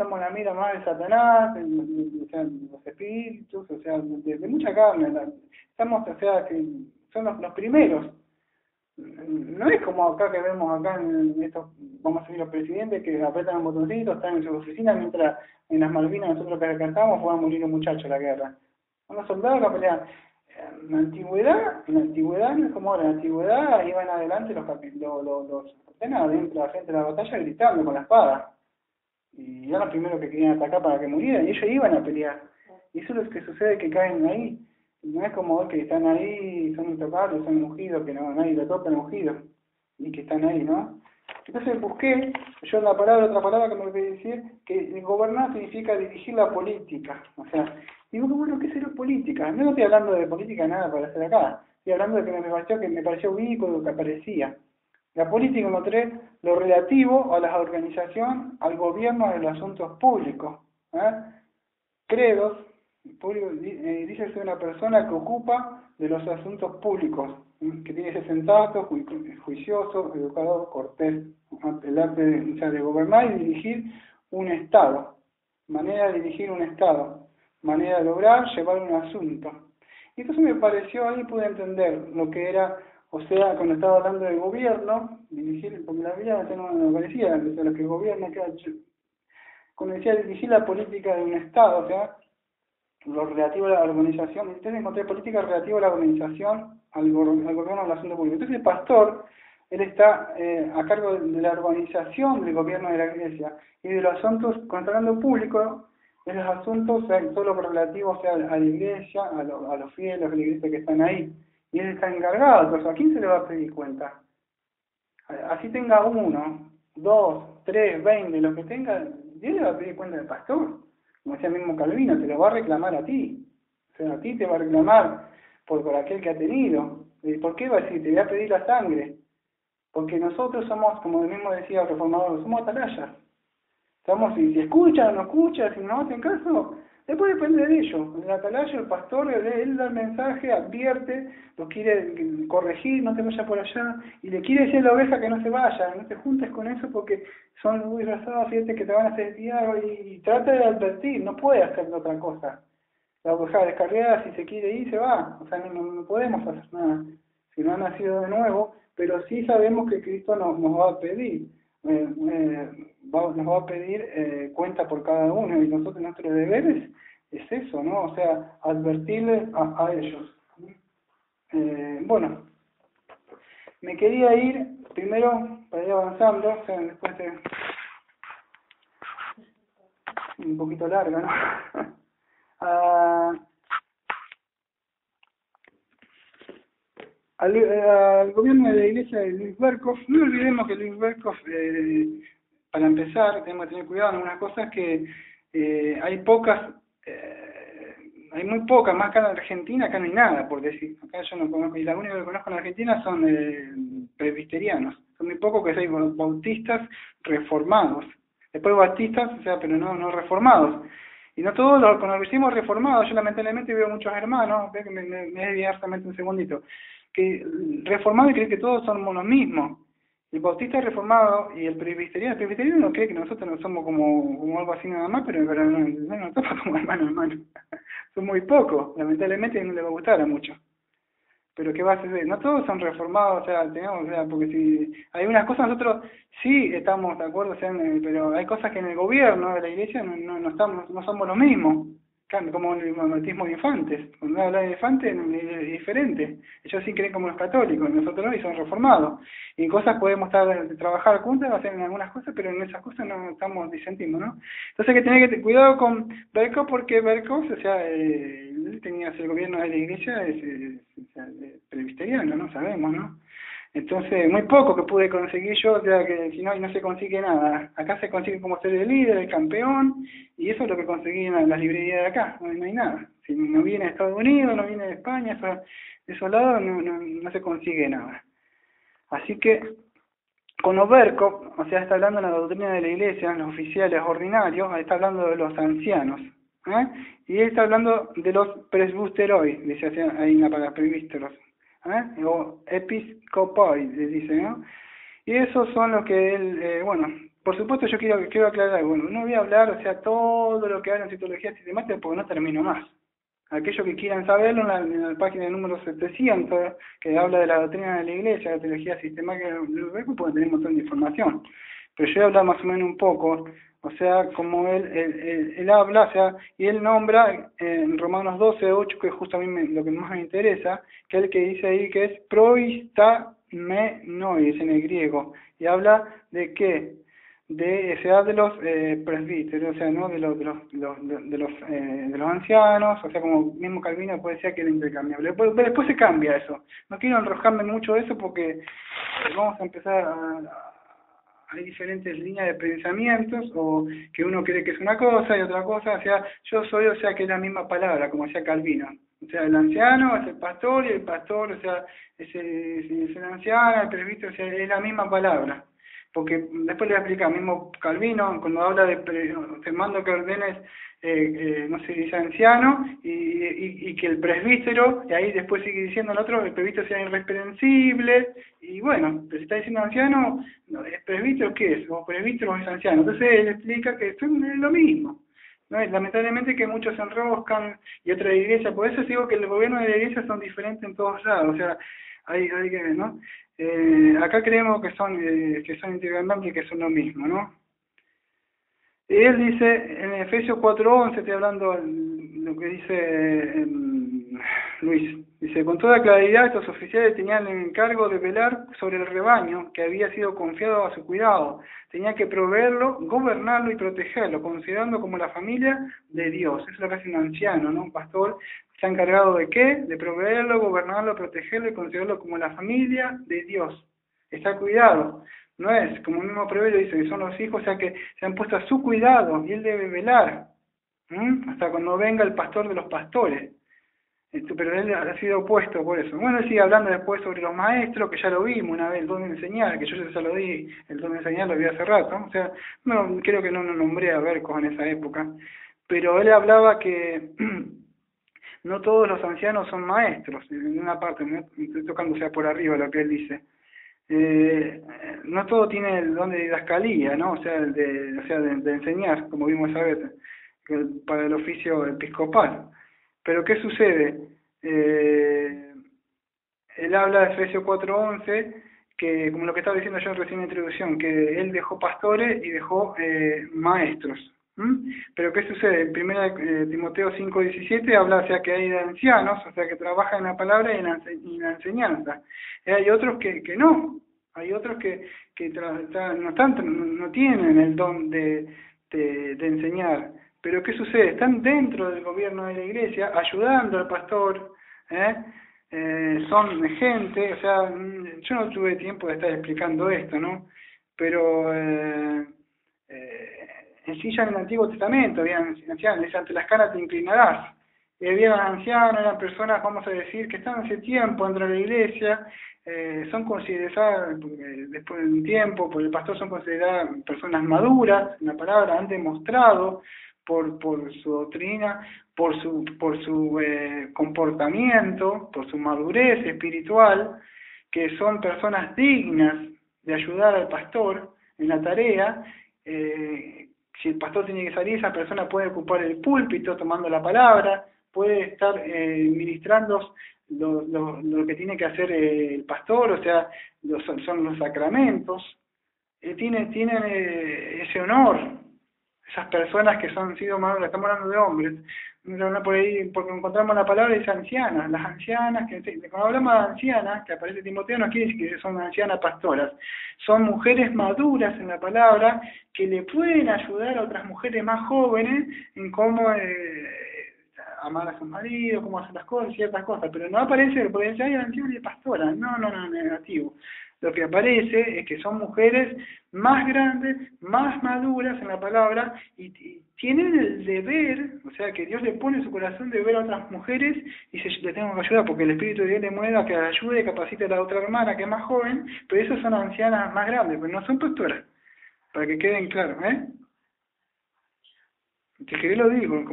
más de Satanás, o sea, los espíritus, o sea, de mucha carne. Estamos, o sea, que son los primeros. No es como acá que vemos acá en estos, vamos a decir, los presidentes que apretan un botoncito, están en su oficina, mientras en las Malvinas nosotros que cantamos puedan morir un muchacho en la guerra. Son los soldados que pelean. En la antigüedad no es como ahora, en la antigüedad iban adelante los capitanes adentro, la gente de la batalla gritando con la espada. Y eran los primeros que querían atacar para que murieran, y ellos iban a pelear. Y eso es lo que sucede, que caen ahí. No es como que están ahí, son intocables, son ungidos, que no, nadie lo toca, ungidos, y que están ahí, ¿no? Entonces busqué, yo otra palabra que me voy a decir, que gobernar significa dirigir la política. O sea, digo, bueno, ¿qué será política? No estoy hablando de política nada para hacer acá. Estoy hablando de que me pareció ubícuo, que aparecía. La política encontré lo relativo a la organización, al gobierno de los asuntos públicos. Credos, dice ser una persona que ocupa de los asuntos públicos, que tiene que ser sensato, juicioso, educado, cortés, el arte de gobernar y dirigir un Estado, manera de dirigir un Estado, manera de lograr llevar un asunto. Y entonces me pareció, ahí pude entender lo que era, o sea, cuando estaba hablando de gobierno, dirigir, porque la Biblia no me parecía, lo que gobierna, cuando decía dirigir la política de un Estado, o sea, lo relativo a la organización, entonces encontré política relativa a la organización, al gobierno del asunto público. Entonces el pastor, él está a cargo de la organización del gobierno de la iglesia y de los asuntos, cuando está hablando público, de los asuntos, todo lo relativo, o sea, a la iglesia, a los fieles, a la iglesia que están ahí. Y él está encargado, entonces, ¿a quién se le va a pedir cuenta? Así tenga 1, 2, 3, 20, lo que tenga, Dios le va a pedir cuenta del pastor. Como decía mismo Calvino, te lo va a reclamar a ti. O sea, a ti te va a reclamar por aquel que ha tenido. ¿Por qué va a decir? Te voy a pedir la sangre. Porque nosotros somos, como el mismo decía el reformador, somos atalayas. Somos, si escuchan o no escuchan, si no hacen caso, después depende de ellos. El atalaya, el pastor, él da el mensaje, advierte, lo quiere corregir, no te vayas por allá, y le quiere decir a la oveja que no se vaya, no te juntes con eso porque son muy razados, fíjate que te van a hacer desviar, y trata de advertir, no puede hacer otra cosa. La oveja descarriada, si se quiere ir, se va, o sea, no podemos hacer nada, si no ha nacido de nuevo, pero sí sabemos que Cristo nos va a pedir. Nos va a pedir cuenta por cada uno y nosotros nuestro deber es eso, ¿no? O sea, advertirles a ellos. Bueno, me quería ir primero para ir avanzando, o sea, después de un poquito larga, ¿no? Al gobierno de la iglesia de Luis Berkhoff. No olvidemos que Luis Berkhoff para empezar, tenemos que tener cuidado en algunas cosas que hay pocas, hay muy pocas, más acá en Argentina, acá no hay nada, por decir. Acá yo no conozco, y la única que conozco en Argentina son presbiterianos. Son muy pocos que hay bautistas reformados. Después bautistas, o sea, pero no reformados. Y no todos los, cuando decimos reformados, yo lamentablemente veo muchos hermanos, ve que me desvié hartamente un segundito, que reformados creen que todos somos los mismos. El bautista reformado y el presbiteriano no cree que nosotros no somos como algo así nada más, pero no somos como hermano. Son muy pocos, lamentablemente no le va a gustar a muchos. Pero ¿qué va a hacer? No todos son reformados, o sea, tenemos, o sea, porque si hay unas cosas nosotros sí estamos de acuerdo, o sea, pero hay cosas que en el gobierno de la iglesia no somos lo mismo, como el bautismo de infantes. Cuando habla de infantes es diferente. Ellos sí creen como los católicos, nosotros no, y son reformados. Y cosas podemos trabajar juntas, hacer en algunas cosas, pero en esas cosas no estamos disentimos, ¿no? Entonces hay que tener cuidado con Berkov, porque Berkov, o sea, él tenía el gobierno de la iglesia, es presbiteriano, ¿no? Sabemos, ¿no? Entonces, muy poco que pude conseguir yo, o sea, que si no, no se consigue nada. Acá se consigue como ser el líder, el campeón, y eso es lo que conseguí en las librerías de acá, no hay nada. Si no viene de Estados Unidos, no viene de España, de esos lados no se consigue nada. Así que, con Berkov, o sea, está hablando de la doctrina de la iglesia, los oficiales ordinarios, está hablando de los ancianos, y él está hablando de los presbusteroi, dice ahí en la palabra presbíteros, o episcopoi, dice, ¿no? Y esos son los que él, bueno, por supuesto yo quiero aclarar, bueno, no voy a hablar, o sea, todo lo que habla en citología sistemática porque no termino más. Aquellos que quieran saberlo, en la página número 700, que habla de la doctrina de la iglesia, la teología sistemática del Berkov, pueden tener un montón de información. Pero yo voy a hablar más o menos un poco, o sea, como él habla, o sea, y él nombra en Romanos 12:8, que es justo a mí lo que más me interesa, que es el que dice ahí que es proistamenoi, es en el griego, y habla de qué, se habla de los presbíteros, o sea, no de los ancianos, o sea, como mismo Calvino puede decir que era intercambiable. Pero después se cambia eso. No quiero enrojarme mucho de eso porque vamos a empezar hay diferentes líneas de pensamientos, o que uno cree que es una cosa y otra cosa, o sea, yo soy, o sea, que es la misma palabra, como decía Calvino. O sea, el anciano es el pastor, y el pastor, o sea, es el anciano, el presbítero, o sea, es la misma palabra. Porque después le voy a explicar, mismo Calvino, cuando habla te mando que ordenes, no sé, dice anciano, y que el presbítero, y ahí después sigue diciendo el otro, el presbítero sea irreprensible, y bueno, pero si está diciendo anciano, no, ¿el presbítero qué es? O presbítero es anciano. Entonces él explica que son lo mismo. ¿No? Lamentablemente que muchos se enroscan, y otras iglesias, por eso digo que el gobierno de la iglesia son diferentes en todos lados, o sea, hay que ver, ¿no? Acá creemos que son intercambiables y que son lo mismo, ¿no? Y él dice, en Efesios 4:11, estoy hablando lo que dice Luis, dice, con toda claridad estos oficiales tenían el encargo de velar sobre el rebaño que había sido confiado a su cuidado. Tenía que proveerlo, gobernarlo y protegerlo, considerando como la familia de Dios. Eso es lo que hace un anciano, ¿no? Un pastor está encargado de qué? De proveerlo, gobernarlo, protegerlo y considerarlo como la familia de Dios. Está cuidado. No es, como el mismo proverbio dice, que son los hijos, o sea que se han puesto a su cuidado y él debe velar. Hasta cuando venga el pastor de los pastores. Pero él ha sido opuesto por eso. Bueno, él sigue hablando después sobre los maestros, que ya lo vimos una vez, el don de enseñar, que yo ya lo di, el don de enseñar lo vi hace rato. O sea, no creo que no nombré a Berkov en esa época. Pero él hablaba que no todos los ancianos son maestros, en una parte, ¿no? Estoy tocando, o sea, por arriba lo que él dice. No todo tiene el don de didascalía, ¿no? O sea, de enseñar, como vimos esa vez, para el oficio episcopal. Pero ¿qué sucede? Él habla de Efesios 4:11, que como lo que estaba diciendo yo recién en la introducción, que él dejó pastores y dejó maestros. Pero ¿qué sucede? En 1 Timoteo 5:17 habla, o sea, que hay de ancianos, o sea, que trabajan en la palabra y en la enseñanza. Hay otros que no. Hay otros que no tienen el don de enseñar. Pero ¿qué sucede? Están dentro del gobierno de la iglesia, ayudando al pastor, son gente, o sea, yo no tuve tiempo de estar explicando esto, ¿no? Pero en sí ya en el Antiguo Testamento habían ancianos, dice, ante las canas te inclinarás. Y había ancianos, eran personas, vamos a decir, que estaban hace tiempo dentro de la iglesia, son consideradas, después de un tiempo, por el pastor son consideradas personas maduras, una palabra, han demostrado por su doctrina, por su comportamiento, por su madurez espiritual, que son personas dignas de ayudar al pastor en la tarea. Si el pastor tiene que salir, esa persona puede ocupar el púlpito tomando la palabra, puede estar ministrando lo que tiene que hacer el pastor, o sea, son los sacramentos. Tienen ese honor, esas personas que son sido maduras, estamos hablando de hombres, por ahí, porque encontramos la palabra dice ancianas, las ancianas, cuando hablamos de ancianas, que aparece Timoteo, no quiere decir que son ancianas pastoras, son mujeres maduras en la palabra, que le pueden ayudar a otras mujeres más jóvenes en cómo amar a sus maridos, cómo hacer las cosas, ciertas cosas, pero no aparece, porque dice, ay, anciana y pastora, no, negativo. Lo que aparece es que son mujeres más grandes, más maduras en la palabra y tienen el deber, o sea, que Dios le pone en su corazón de ver a otras mujeres y le tengo que ayudar porque el Espíritu de Dios le mueve a que ayude y capacite a la otra hermana que es más joven, pero esas son ancianas más grandes, pero no son pastoras, para que queden claros, Si querés lo digo,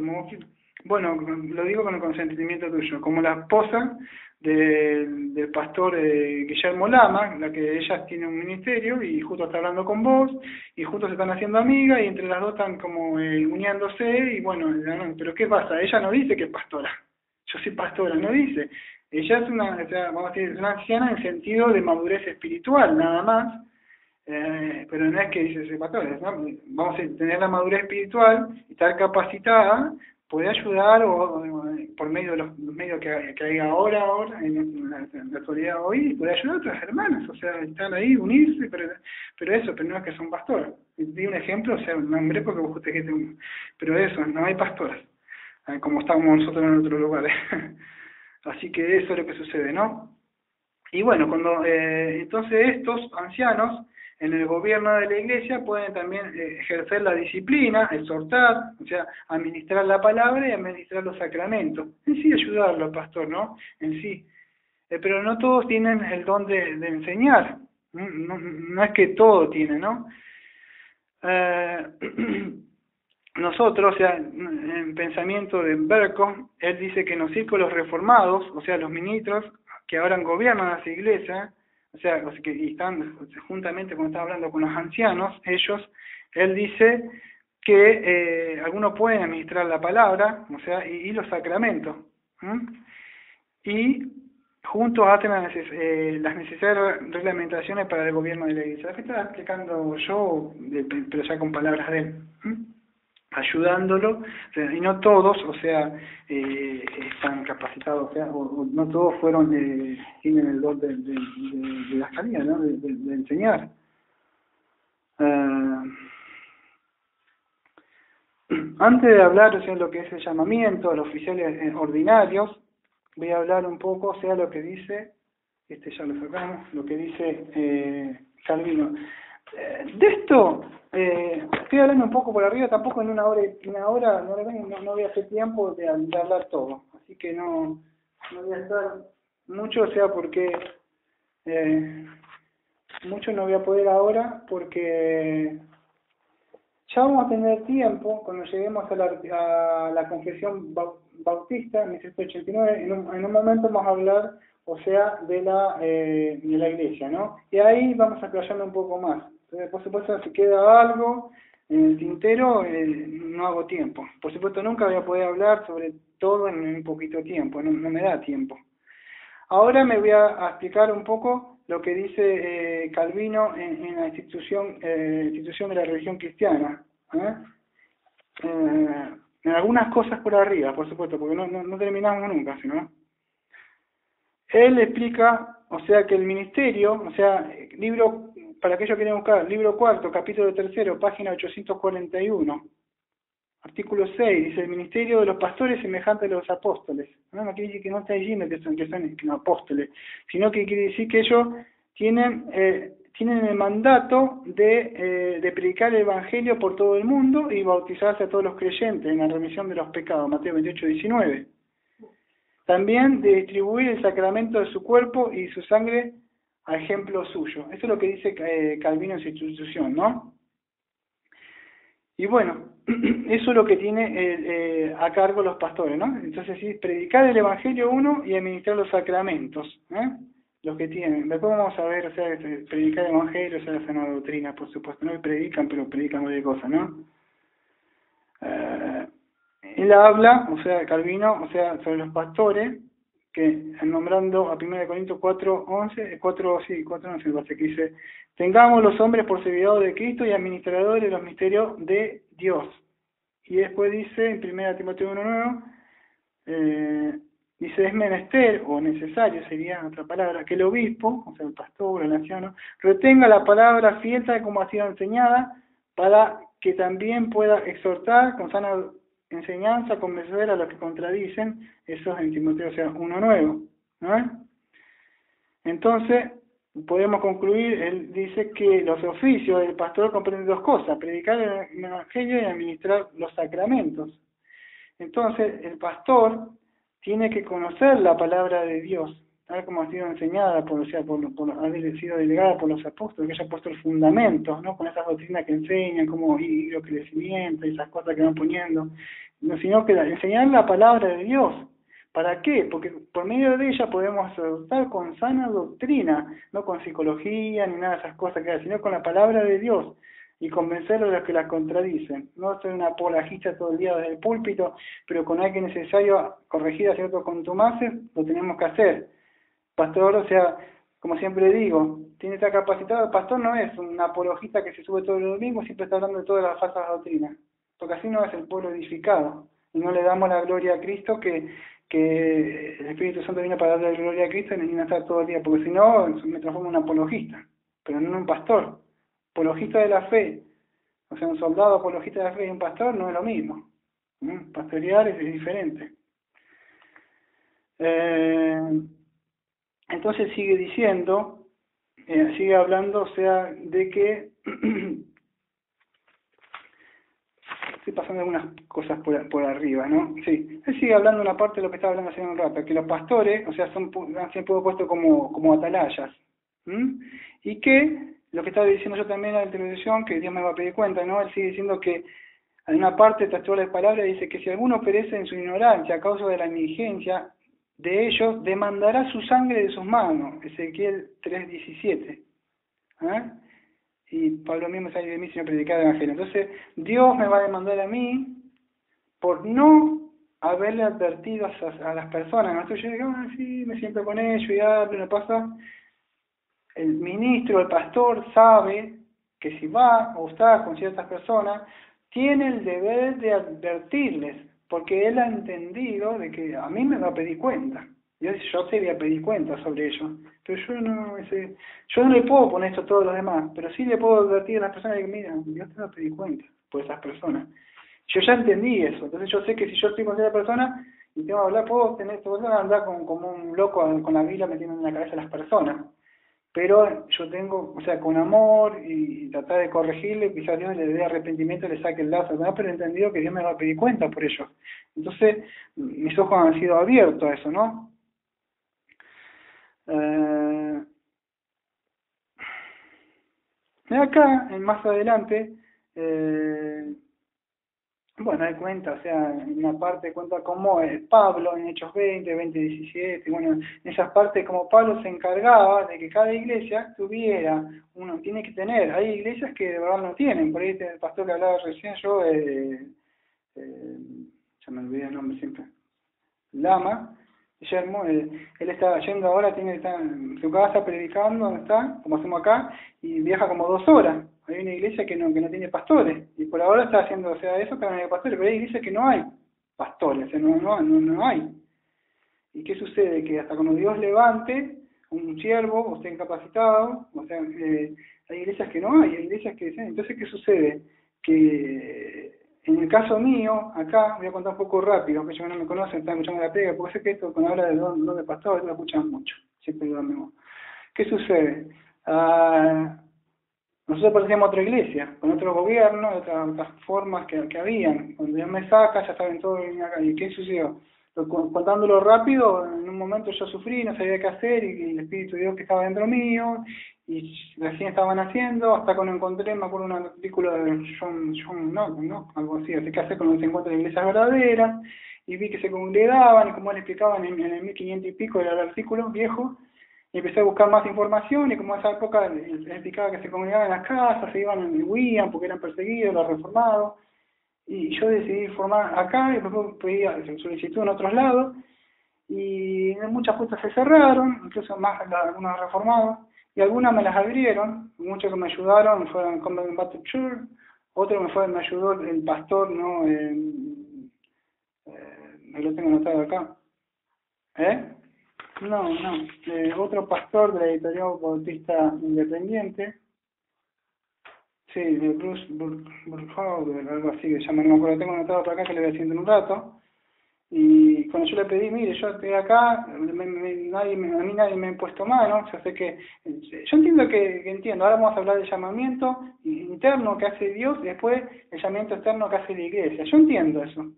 bueno, lo digo con el consentimiento tuyo, como la esposa del pastor Guillermo Lama, la que ella tiene un ministerio y justo está hablando con vos y justo se están haciendo amigas y entre las dos están como uniéndose y bueno, pero ¿qué pasa? Ella no dice que es pastora, yo soy pastora, no dice. Ella es una, o sea, vamos a decir, es una anciana en sentido de madurez espiritual, nada más. Pero no es que dice soy pastora, ¿no? Vamos a tener la madurez espiritual y estar capacitada, puede ayudar o por medio de los medios que hay ahora en la actualidad hoy, puede ayudar a otras hermanas, o sea, están ahí, unirse, pero no es que son pastoras. Di un ejemplo, o sea, un nombre porque vos te dijiste uno, pero eso, no hay pastoras, como estamos nosotros en otros lugares. Así que eso es lo que sucede, ¿no? Y bueno, cuando entonces estos ancianos en el gobierno de la iglesia pueden también ejercer la disciplina, exhortar, o sea, administrar la palabra y administrar los sacramentos. En sí ayudarlo al pastor, ¿no? En sí. Pero no todos tienen el don de enseñar. No es que todo tiene, ¿no? Nosotros, o sea, en pensamiento de Berco, él dice que en los círculos reformados, o sea, los ministros que ahora gobiernan las iglesias, o sea que están juntamente cuando está hablando con los ancianos, él dice que algunos pueden administrar la palabra, o sea, y los sacramentos, y juntos hacen las necesarias reglamentaciones para el gobierno de la iglesia. ¿Qué estaba explicando yo, pero ya con palabras de él? Ayudándolo, o sea, y no todos, o sea, están capacitados, o sea, o no todos tienen el don de la salida, ¿no? De enseñar. Antes de hablar, o sea, lo que es el llamamiento a los oficiales ordinarios, voy a hablar un poco, o sea, lo que dice, ya lo sacamos, lo que dice Calvino. De esto, estoy hablando un poco por arriba, tampoco en una hora no voy a hacer tiempo de hablar todo, así que no voy a estar mucho, o sea, porque mucho no voy a poder ahora, porque ya vamos a tener tiempo, cuando lleguemos a la confesión bautista, en 1789, en un momento vamos a hablar, o sea, de la iglesia, ¿no? Y ahí vamos a aclarando un poco más. Entonces, por supuesto, si queda algo en el tintero, no hago tiempo. Por supuesto, nunca voy a poder hablar sobre todo en un poquito tiempo, no me da tiempo. Ahora me voy a explicar un poco lo que dice Calvino en la institución de la religión cristiana. En algunas cosas por arriba, por supuesto, porque no terminamos nunca, ¿no? Él explica, o sea, que el ministerio, o sea, libro, para aquellos que quieren buscar, libro 4, capítulo 3, página 841, artículo 6, dice, el ministerio de los pastores semejante a los apóstoles. No quiere decir que no está diciendo que son apóstoles, sino que quiere decir que ellos tienen tienen el mandato de predicar el Evangelio por todo el mundo y bautizarse a todos los creyentes en la remisión de los pecados, Mateo 28:19. También de distribuir el sacramento de su cuerpo y su sangre a ejemplo suyo. Eso es lo que dice Calvino en su institución, ¿no? Y bueno, eso es lo que tiene a cargo los pastores, ¿no? Entonces sí, predicar el Evangelio uno y administrar los sacramentos, los que tienen. Después vamos a ver, o sea, predicar el Evangelio, o sea, la sana doctrina, por supuesto, no predican, pero predican de cosas, ¿no? Él habla, o sea, Calvino, o sea, sobre los pastores, que nombrando a 1 Corintios 4:11, 4:11, me parece que dice, tengamos los hombres por servidores de Cristo y administradores de los misterios de Dios. Y después dice, en 1 Timoteo 1:9, dice, es menester, o necesario sería otra palabra, que el obispo, o sea, el pastor, el anciano, retenga la palabra fiel tal como ha sido enseñada, para que también pueda exhortar con sana enseñanza, convencer a los que contradicen, eso es en Timoteo, o sea, 1:9, ¿no? Entonces, podemos concluir, él dice que los oficios del pastor comprenden dos cosas, predicar el Evangelio y administrar los sacramentos. Entonces, el pastor tiene que conocer la palabra de Dios, tal como ha sido enseñada, ha sido delegada por los apóstoles, que haya puesto el fundamento, ¿no? Con esas doctrinas que enseñan, como hilo, crecimiento, y esas cosas que van poniendo, no, sino que enseñar la palabra de Dios. ¿Para qué? Porque por medio de ella podemos adoptar con sana doctrina, no con psicología ni nada de esas cosas que hay, sino con la palabra de Dios y convencer a los que las contradicen. No ser una apologista todo el día desde el púlpito, pero con alguien necesario corregir a ciertos contumaces, lo tenemos que hacer. Pastor, o sea, como siempre digo, tiene que estar capacitado. El pastor no es un apologista que se sube todos los domingos, siempre está hablando de todas las falsas doctrinas, porque así no es el pueblo edificado, y no le damos la gloria a Cristo, que el Espíritu Santo viene para darle la gloria a Cristo y necesita estar todo el día, porque si no, me transformo en un apologista, pero no en un pastor. Apologista de la fe, o sea, un soldado apologista de la fe y un pastor no es lo mismo. Pastorear es diferente. Entonces sigue diciendo, sigue hablando, o sea, de que estoy pasando algunas cosas por arriba, ¿no? Sí, él sigue hablando una parte de lo que estaba hablando hace un rato, que los pastores, o sea, han siempre puesto como atalayas, y que lo que estaba diciendo yo también en la televisión, que Dios me va a pedir cuenta, ¿no? Él sigue diciendo que en una parte textual de palabras dice que si alguno perece en su ignorancia a causa de la negligencia de ellos, demandará su sangre de sus manos, Ezequiel 3:17. Y Pablo mismo sale de mí si no predicar el Evangelio. Entonces, Dios me va a demandar a mí por no haberle advertido a las personas. Entonces yo digo, sí, me siento con ellos y hablo, no pasa. El ministro, el pastor sabe que si va o está con ciertas personas, tiene el deber de advertirles, porque él ha entendido de que a mí me va a pedir cuenta. Yo te voy a pedir cuenta sobre ello, pero yo no le puedo poner esto a todos los demás, pero sí le puedo advertir a las personas que mira, Dios te va a pedir cuenta por esas personas. Yo ya entendí eso, entonces yo sé que si yo estoy con esa persona y tengo que hablar, puedo andar como un loco con la Biblia metiendo en la cabeza a las personas. Pero yo tengo, o sea, con amor y tratar de corregirle, quizás Dios le dé arrepentimiento, le saque el lazo, ¿no? Pero he entendido que Dios me va a pedir cuenta por ello. Entonces, mis ojos han sido abiertos a eso, ¿no? Acá, más adelante, bueno, él cuenta, o sea, en una parte cuenta cómo Pablo en Hechos 20:17, bueno, en esas partes como Pablo se encargaba de que cada iglesia tuviera, uno tiene que tener, hay iglesias que de verdad no tienen, por ahí el pastor que hablaba recién yo, ya me olvidé el nombre siempre, Lama, Guillermo, él está yendo ahora, está en su casa predicando, donde está, como hacemos acá, y viaja como 2 horas. Hay una iglesia que no tiene pastores, y por ahora está haciendo, o sea, eso que no hay pastores, pero hay iglesias que no hay pastores, o sea, no hay. ¿Y qué sucede? Que hasta cuando Dios levante un siervo, o esté incapacitado, o sea, hay iglesias que no hay iglesias que... Entonces, ¿qué sucede? Que en el caso mío, acá, voy a contar un poco rápido, que ellos no me conocen, están escuchando la predica, porque sé que esto, cuando habla de don de pastor, lo escuchan mucho, siempre lo mismo. ¿Qué sucede? nosotros pertenecíamos a otra iglesia, con otro gobierno, otras formas que habían. Cuando Dios me saca, ya saben todo. ¿Y qué sucedió? Contándolo rápido, en un momento yo sufrí, no sabía qué hacer, y el Espíritu de Dios que estaba dentro mío, y recién estaban haciendo, hasta cuando encontré, me acuerdo, un artículo de John Knox, ¿no? Algo así qué hacer con los encuentros de iglesias verdaderas, y vi que se congregaban, y como él explicaba en el 1500 y pico, era el artículo viejo, y empecé a buscar más información, y como en esa época él explicaba que se congregaban en las casas, se iban en huían porque eran perseguidos, los reformados, y yo decidí formar acá, y después pedí solicitud en otros lados, y muchas puertas se cerraron, incluso más algunos reformados, y algunas me las abrieron. Muchos que me ayudaron fueron Convent Baptist Church, otro me ayudó el pastor, ¿no? Me lo tengo anotado acá. No, otro pastor de la editorial Bautista Independiente, sí, de Bruce Burkholder, algo así que se llama, no me acuerdo, tengo anotado por acá que le voy haciendo en un rato. Y cuando yo le pedí, mire, yo estoy acá, a mí nadie me ha puesto mano, yo sé que, yo entiendo que entiendo, ahora vamos a hablar del llamamiento interno que hace Dios y después el llamamiento externo que hace la iglesia, yo entiendo eso.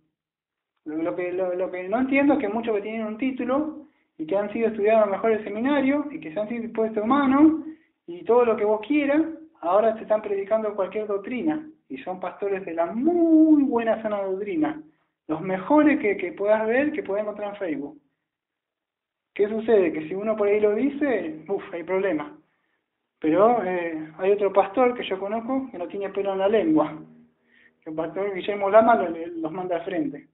Lo que no entiendo es que muchos que tienen un título y que han sido estudiados a lo mejor el seminario y que se han sido puestos mano y todo lo que vos quieras, ahora te están predicando cualquier doctrina y son pastores de la muy buena sana doctrina. Los mejores que puedas ver, que puedas encontrar en Facebook. ¿Qué sucede? Que si uno por ahí lo dice, hay problema. Pero hay otro pastor que yo conozco que no tiene pelo en la lengua. Que el pastor Guillermo Lama los manda al frente,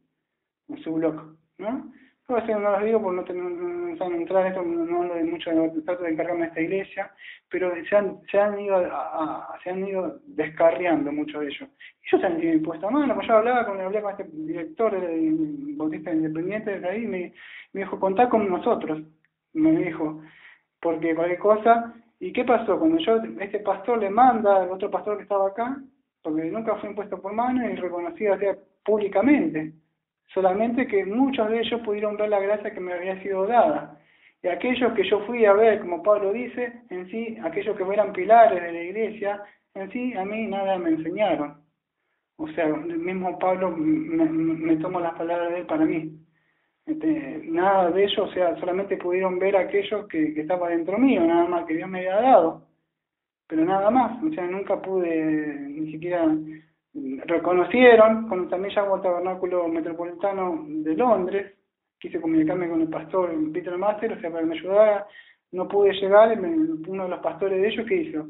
en su blog, ¿no? Yo a veces no los digo por no entrar en esto, no hablo de mucho, trato de encargarme de esta iglesia, pero se han ido descarriando muchos de ellos. Ellos se han impuesto a mano, pues yo hablé con este director del Bautista Independiente de ahí, y me dijo, contá con nosotros, me dijo, porque cualquier cosa. ¿Y qué pasó? Cuando este pastor le manda al otro pastor que estaba acá, porque nunca fue impuesto por mano y reconocido públicamente, solamente que muchos de ellos pudieron ver la gracia que me había sido dada. Y aquellos que yo fui a ver, como Pablo dice, en sí, aquellos que eran pilares de la iglesia, en sí, a mí nada me enseñaron. O sea, el mismo Pablo me tomó las palabras de él para mí. Nada de ellos, o sea, solamente pudieron ver aquellos que estaban dentro mío, nada más que Dios me había dado. Pero nada más, o sea, nunca pude, ni siquiera reconocieron, cuando también llamó al Tabernáculo Metropolitano de Londres, quise comunicarme con el pastor Peter Master, o sea, para que me ayudara, no pude llegar, uno de los pastores de ellos, ¿qué hizo?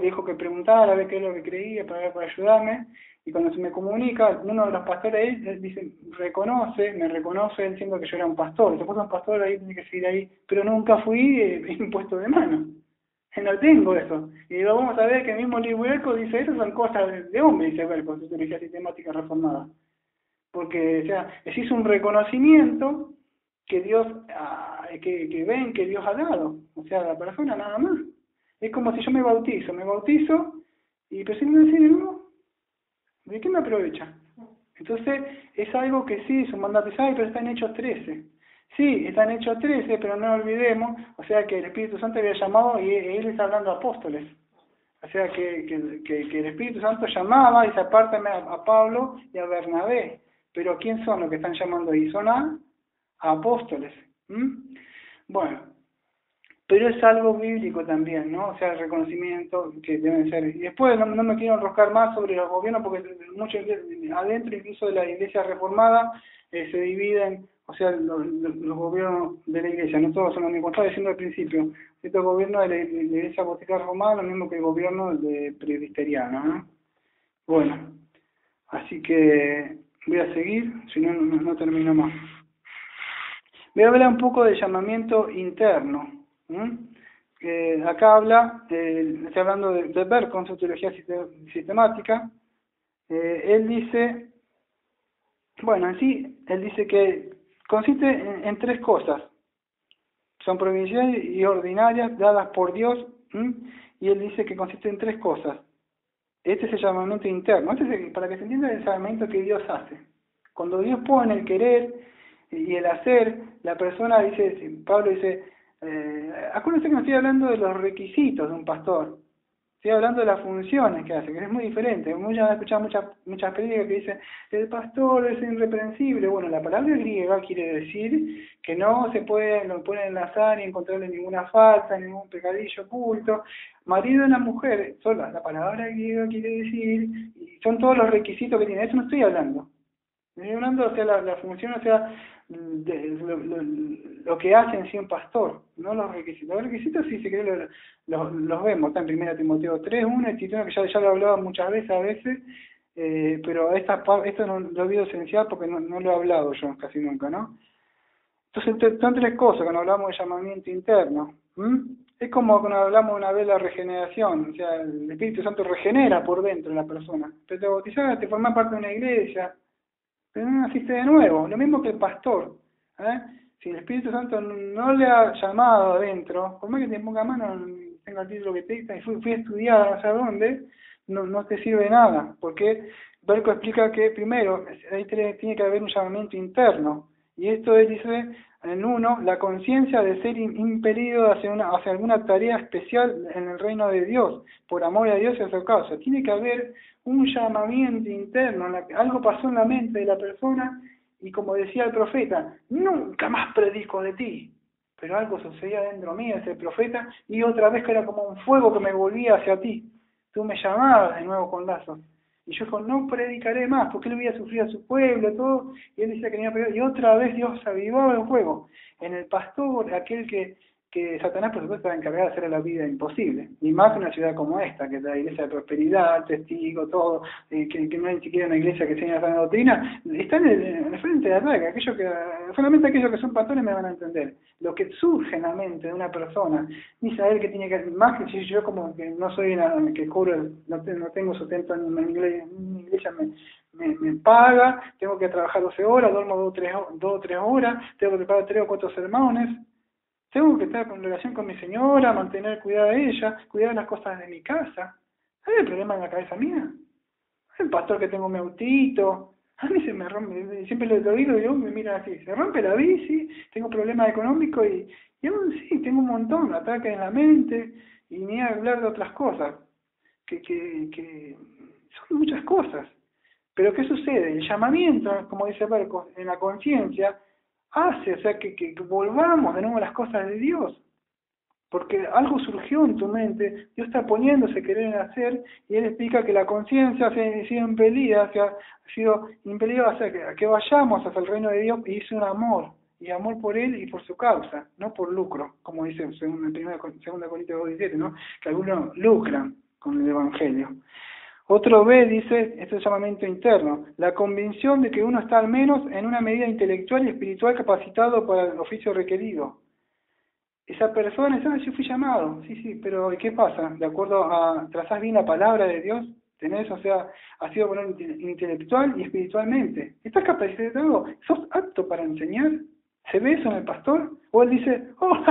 Dijo que preguntara a ver qué es lo que creía, para ayudarme, y cuando se me comunica, uno de los pastores ahí, él dice, me reconoce, él siendo que yo era un pastor, se puso un pastor ahí, tiene que seguir ahí, pero nunca fui impuesto de mano. No tengo eso. Y vamos a ver que el mismo libro Berco dice, esas son cosas de hombre, dice Berco, su teología sistemática reformada. Porque, o sea, existe un reconocimiento que Dios, que ven que Dios ha dado. O sea, a la persona nada más. Es como si yo me bautizo, y pero si no me decide, no, ¿de qué me aprovecha? Entonces, es algo que sí, es un mandato, pero está en Hechos 13. Sí, está en Hechos 13, pero no olvidemos, o sea que el Espíritu Santo había llamado y él está hablando de apóstoles. O sea que el Espíritu Santo llamaba, dice, apártame a Pablo y a Bernabé. Pero ¿quién son los que están llamando ahí? Son a apóstoles. Bueno, pero es algo bíblico también, ¿no? O sea, el reconocimiento que deben ser. Y después no me quiero enroscar más sobre los gobiernos, porque muchos adentro, incluso de la iglesia reformada, se dividen, o sea, los gobiernos de la iglesia, no todos son los mismos. Estaba diciendo al principio, estos gobiernos de la iglesia apostólica romana, lo mismo que el gobierno de presbiteriano, ¿no? Bueno, así que voy a seguir, si no termino más. Voy a hablar un poco del llamamiento interno. Acá estoy hablando de Berk con su teología sistemática. Él dice, bueno, en sí, él dice que consiste en tres cosas. Son providenciales y ordinarias dadas por Dios, y él dice que consiste en tres cosas. Este es el llamamiento interno. Para que se entienda el llamamiento que Dios hace. Cuando Dios pone el querer y el hacer, la persona dice, Pablo dice, acuérdense que no estoy hablando de los requisitos de un pastor. Estoy hablando de las funciones que hace, que es muy diferente. Muchas han escuchado muchas prédicas que dicen, el pastor es irreprensible. Bueno, la palabra griega quiere decir que no se puede, no pueden enlazar ni encontrarle ninguna falta, ningún pecadillo oculto. Marido de una mujer, sola, la palabra griega quiere decir, y son todos los requisitos que tiene. De eso no estoy hablando. Estoy hablando, o sea, la función, o sea, lo que hace en sí un pastor, no los requisitos. Los requisitos, si se quiere, los vemos. Está en 1 Timoteo 3:1, el título que ya lo he hablado muchas veces a veces, pero esto no lo he oído esencial porque no lo he hablado yo casi nunca, ¿no? Entonces, son tres cosas cuando hablamos de llamamiento interno. Es como cuando hablamos una vez de la regeneración, o sea, el Espíritu Santo regenera por dentro de la persona. Te bautizaste, te formás parte de una iglesia, pero no naciste de nuevo. Lo mismo que el pastor. Si el Espíritu Santo no le ha llamado adentro, por más que te ponga mano, tenga el título que te dicta, y fui a estudiar no sé dónde, no te sirve de nada. Porque Berco explica que primero, ahí tiene que haber un llamamiento interno. Y esto él dice, en uno, la conciencia de ser impelido hacia alguna tarea especial en el reino de Dios, por amor a Dios y a su causa. Tiene que haber un llamamiento interno, algo pasó en la mente de la persona, y como decía el profeta, nunca más predico de ti. Pero algo sucedía dentro mío, ese profeta, y otra vez que era como un fuego que me volvía hacia ti. Tú me llamabas de nuevo con lazos. Y yo dijo, no predicaré más, porque él había sufrido a su pueblo, todo, y él decía que tenía que, y otra vez Dios avivaba el fuego. En el pastor, aquel que Satanás, por supuesto, está encargado de hacer la vida imposible, y más en una ciudad como esta, que es la iglesia de prosperidad, testigo, todo, que no hay ni siquiera una iglesia que enseña sana doctrina, está en el frente de ataque, solamente aquellos que son pastores me van a entender. Lo que surge en la mente de una persona, ni saber que tiene que, más que si yo como que no soy que cubro, no tengo sustento en una iglesia, me paga, tengo que trabajar 12 horas, duermo 2 o 3 horas, tengo que preparar 3 o 4 sermones, tengo que estar en relación con mi señora, mantener cuidado de ella, cuidar de las cosas de mi casa. ¿Hay el problema en la cabeza mía? El pastor que tengo mi autito, a mí se me rompe, siempre lo digo y yo me mira así, se rompe la bici, tengo problemas económicos y aún sí, tengo un montón de ataques en la mente y ni hablar de otras cosas, que son muchas cosas. Pero ¿qué sucede? El llamamiento, como dice Berco, en la conciencia, hace, o sea, que volvamos de nuevo a las cosas de Dios. Porque algo surgió en tu mente, Dios está poniéndose a querer hacer, y Él explica que la conciencia ha sido impelida, hacia que vayamos hacia el reino de Dios, y hizo un amor, y amor por Él y por su causa, no por lucro, como dice según el 2 Corintios 2:17, ¿no? Que algunos lucran con el Evangelio. Otro B dice, este es el llamamiento interno, la convicción de que uno está al menos en una medida intelectual y espiritual capacitado para el oficio requerido. Esa persona dice, yo fui llamado, sí, pero ¿y qué pasa? De acuerdo a, trazás bien la palabra de Dios, tenés, o sea, has sido bueno intelectual y espiritualmente. ¿Estás capacitado? ¿Sos apto para enseñar? ¿Se ve eso en el pastor? O él dice,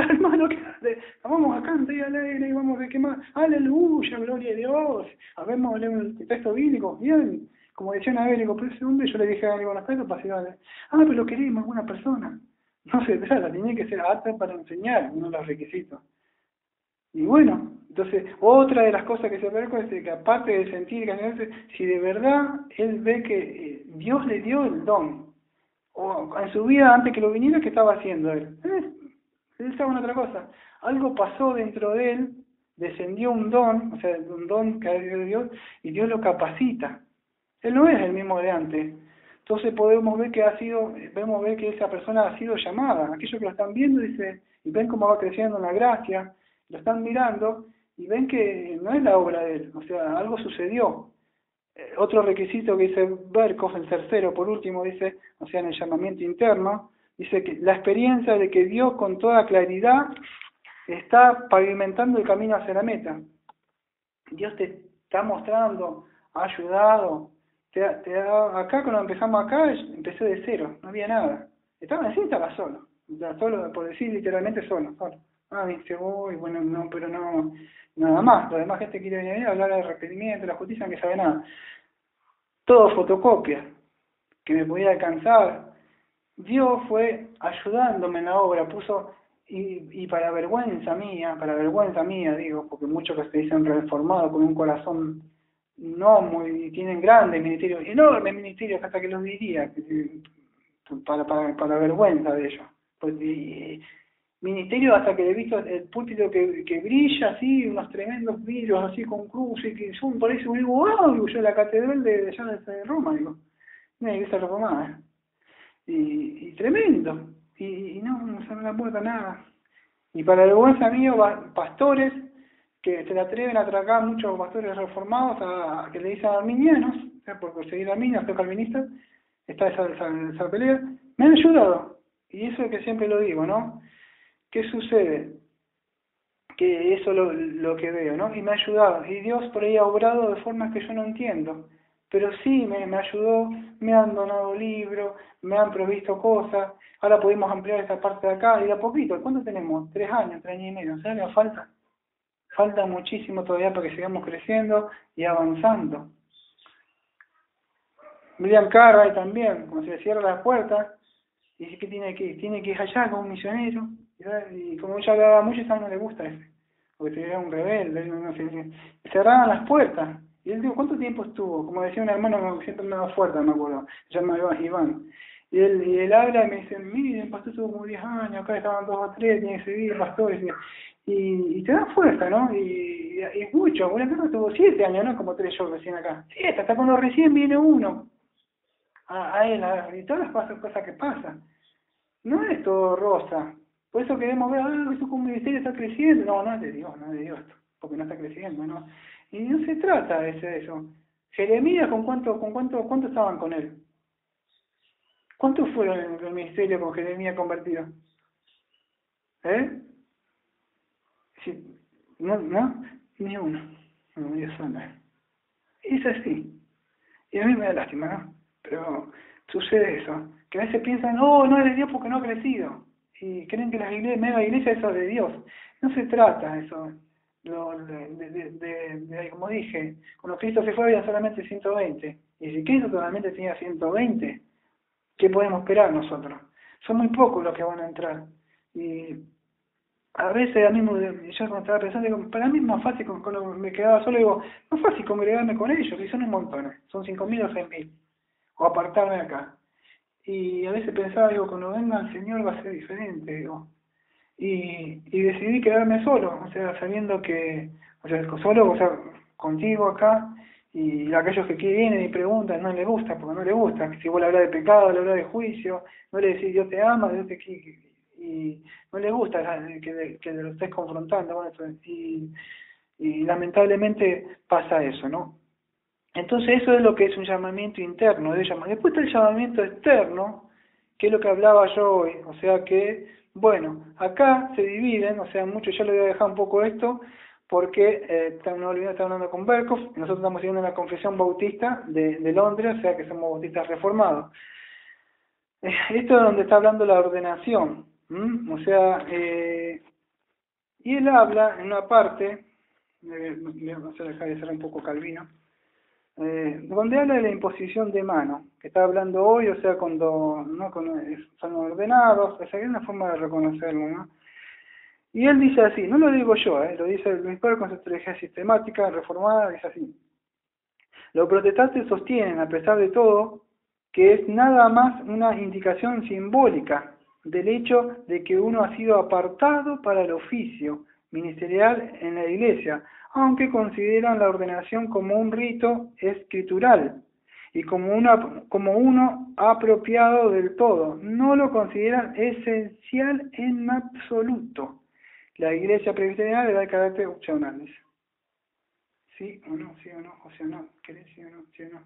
hermano, ¿qué hace? Vamos acá, y alegre, y vamos a ver qué más. Aleluya, gloria a Dios. Habemos leído el texto bíblico. Bien, como decía una vez, digo, pero ese hombre, yo le dije a alguien, bueno, está capacidad. Pero lo queremos, buena persona. No se trata, tiene que ser apta para enseñar, uno de los requisitos. Y bueno, entonces, otra de las cosas que se ve es que aparte de sentir, si de verdad él ve que Dios le dio el don, o en su vida antes que lo viniera, ¿qué estaba haciendo él? Él estaba en otra cosa. Algo pasó dentro de él, descendió un don, o sea, un don que ha de Dios, y Dios lo capacita. Él no es el mismo de antes. Entonces podemos ver que esa persona ha sido llamada. Aquellos que lo están viendo, dice, y ven cómo va creciendo en la gracia, lo están mirando, y ven que no es la obra de él, o sea, algo sucedió. Otro requisito que dice Berkhoff, el tercero, por último, dice, o sea, en el llamamiento interno, dice que la experiencia de que Dios con toda claridad está pavimentando el camino hacia la meta. Dios te está mostrando, ha ayudado. Acá, cuando empezamos acá, empecé de cero, no había nada. Estaba solo, por decir literalmente solo. Dice, bueno, no, pero no, nada más. La demás gente quiere venir a hablar del arrepentimiento, de la justicia, que sabe nada. Todo fotocopia, que me podía alcanzar. Dios fue ayudándome en la obra, puso y para vergüenza mía, digo, porque muchos que se dicen reformados con un corazón no muy, tienen grandes ministerios, enormes ministerios, hasta que los diría, para vergüenza de ellos. Pues, ministerio hasta que he visto el púlpito que brilla así, unos tremendos vidrios así con cruces, que son por eso digo, wow, yo la catedral de allá de Roma, digo, una iglesia reformada, y tremendo, y no se me la puerta nada. Y para vergüenza mío, pastores que se le atreven a atracar, muchos pastores reformados a que le dicen arminianos, o sea, por seguir arminianos, soy calvinista, está esa pelea, me han ayudado, y eso es que siempre lo digo, ¿no? ¿Qué sucede? Que eso lo que veo, ¿no? Y me ha ayudado, y Dios por ahí ha obrado de formas que yo no entiendo, pero sí me ayudó, me han donado libros, me han provisto cosas, ahora podemos ampliar esta parte de acá, y de a poquito, ¿cuánto tenemos? 3 años, 3 años y medio, ¿sabes lo que falta? Falta muchísimo todavía para que sigamos creciendo y avanzando. William Carey también, como se le cierra la puerta, y dice que tiene que ir allá como un misionero, y como ella hablaba mucho, a no le gusta ese, porque era un rebelde, no sé, cerraban las puertas, y él dijo, ¿cuánto tiempo estuvo? Como decía un hermano que siempre me daba fuerte, me acuerdo, se llama Iván, y él habla y me dice, miren, el pastor estuvo como 10 años, acá estaban 2 o 3, tiene que seguir, pastores, y te da fuerza, ¿no? Y es mucho, una persona estuvo 7 años, no como 3 yo recién acá, 7, hasta cuando recién viene uno, a él, y todas las cosas que pasan. No es todo rosa. Por eso queremos ver, eso como ministerio está creciendo. No, no es de Dios, no es de Dios, porque no está creciendo, ¿no? Y no se trata de eso. Jeremías, ¿cuánto estaban con él? ¿Cuántos fueron en el ministerio con Jeremías convertido? ¿Eh? Sí, no, ni uno. No, Dios santo. Es así. Y a mí me da lástima, ¿no? Pero sucede eso. Que a veces piensan, no es de Dios porque no ha crecido. Y creen que las iglesias, mega iglesias, eso es de Dios. No se trata eso. Como dije, cuando Cristo se fue había solamente 120. Y si Cristo solamente tenía 120, ¿qué podemos esperar nosotros? Son muy pocos los que van a entrar. Y a veces a mí, yo cuando estaba pensando, digo, para mí es más fácil, cuando me quedaba solo, digo, más fácil congregarme con ellos, y son un montón, son 5.000 o 6.000, o apartarme de acá. Y a veces pensaba, digo, cuando venga el Señor va a ser diferente, digo. Y decidí quedarme solo, o sea, sabiendo que, o sea, solo, o sea, contigo acá, y aquellos que vienen y preguntan, no les gusta, porque no les gusta, que si vos le hablas de pecado, le hablas de juicio, no le decís Dios te ama, Dios te quiere, y no les gusta que lo estés confrontando con eso, y lamentablemente pasa eso, ¿no? Entonces eso es lo que es un llamamiento interno, después está el llamamiento externo, que es lo que hablaba yo hoy, o sea que, bueno, acá se dividen, o sea, muchos, ya le voy a dejar un poco esto, porque no olvidé, está hablando con Berkhoff, nosotros estamos siguiendo la confesión bautista de Londres, o sea que somos bautistas reformados. Esto es donde está hablando la ordenación, o sea, y él habla en una parte, vamos a dejar de ser un poco Calvino, donde habla de la imposición de mano, que está hablando hoy, o sea, cuando no son ordenados, esa es una forma de reconocerlo, ¿no? Y él dice así, no lo digo yo, lo dice Luis Pérez con su teología sistemática, reformada, dice así. Los protestantes sostienen, a pesar de todo, que es nada más una indicación simbólica del hecho de que uno ha sido apartado para el oficio ministerial en la iglesia, aunque consideran la ordenación como un rito escritural y como uno apropiado del todo. No lo consideran esencial en absoluto. La iglesia presbiteriana le da el carácter opcional. ¿Sí o no? ¿Sí o no? O sea, no. ¿Querés sí o no? ¿Sí o no?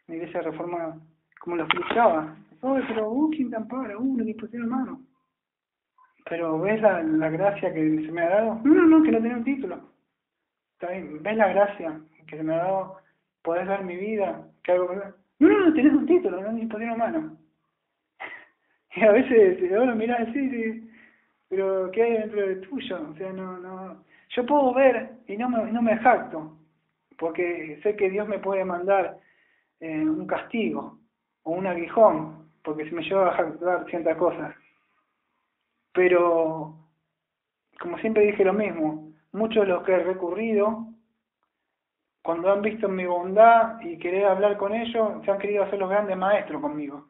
La iglesia reformada, como lo explicaba. Pero ¿quién te ampara? Le pusieron mano. Pero ¿ves la gracia que se me ha dado? No, que no tenía un título. ¿Está bien? ¿Ves la gracia que se me ha dado? ¿Podés ver mi vida? ¿Qué hago? No, tenés un título, no me pusieron mano. Y a veces, ahora mirás, sí, pero ¿qué hay dentro de tuyo? O sea, no. Yo puedo ver y no me jacto, porque sé que Dios me puede mandar un castigo o un aguijón, porque se me lleva a jactar ciertas cosas. Pero, como siempre dije lo mismo, muchos de los que he recurrido, cuando han visto mi bondad y querer hablar con ellos, se han querido hacer los grandes maestros conmigo.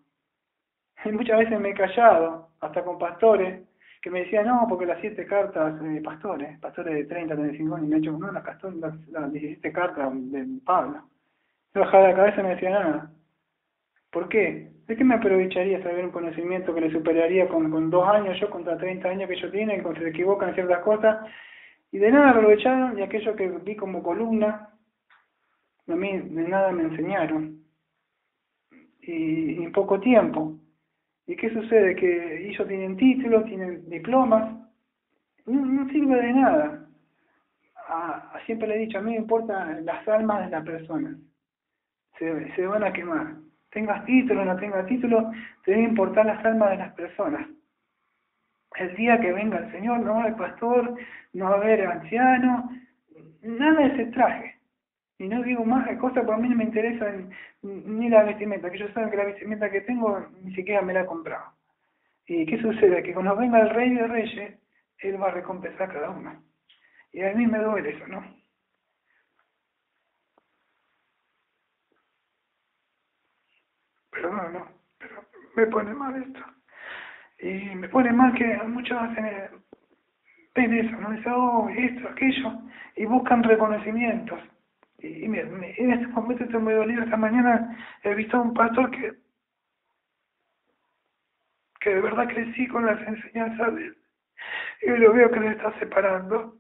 Y muchas veces me he callado, hasta con pastores, que me decían, no, porque las 7 cartas, pastores de 30, 35 años, y me han dicho, no, las 17 cartas de Pablo. Yo bajaba la cabeza y no decía nada. ¿Por qué? ¿De qué me aprovecharía saber un conocimiento que le superaría con 2 años yo contra 30 años que ellos tienen, que se equivocan en ciertas cosas? Y de nada aprovecharon, y aquello que vi como columna, a mí de nada me enseñaron. Y en poco tiempo. ¿Y qué sucede? Que ellos tienen títulos, tienen diplomas, no sirve de nada. Siempre le he dicho, a mí me importan las almas de las personas. Se van a quemar. Tengas título o no tengas título, te debe importar las almas de las personas. El día que venga el Señor no va a haber pastor, no va a haber anciano, nada de ese traje. Y no digo más de cosas, porque a mí no me interesa ni la vestimenta, que yo sé que la vestimenta que tengo ni siquiera me la he comprado. ¿Y qué sucede? Que cuando venga el Rey de Reyes, Él va a recompensar a cada uno. Y a mí me duele eso, ¿no? Pero pero me pone mal esto. Y me pone mal que muchos ven eso, ¿no? Dicen, oh, esto, aquello, y buscan reconocimientos. En este momento estoy muy dolido. Esta mañana he visto a un pastor que de verdad crecí con las enseñanzas de él. Y lo veo que se está separando.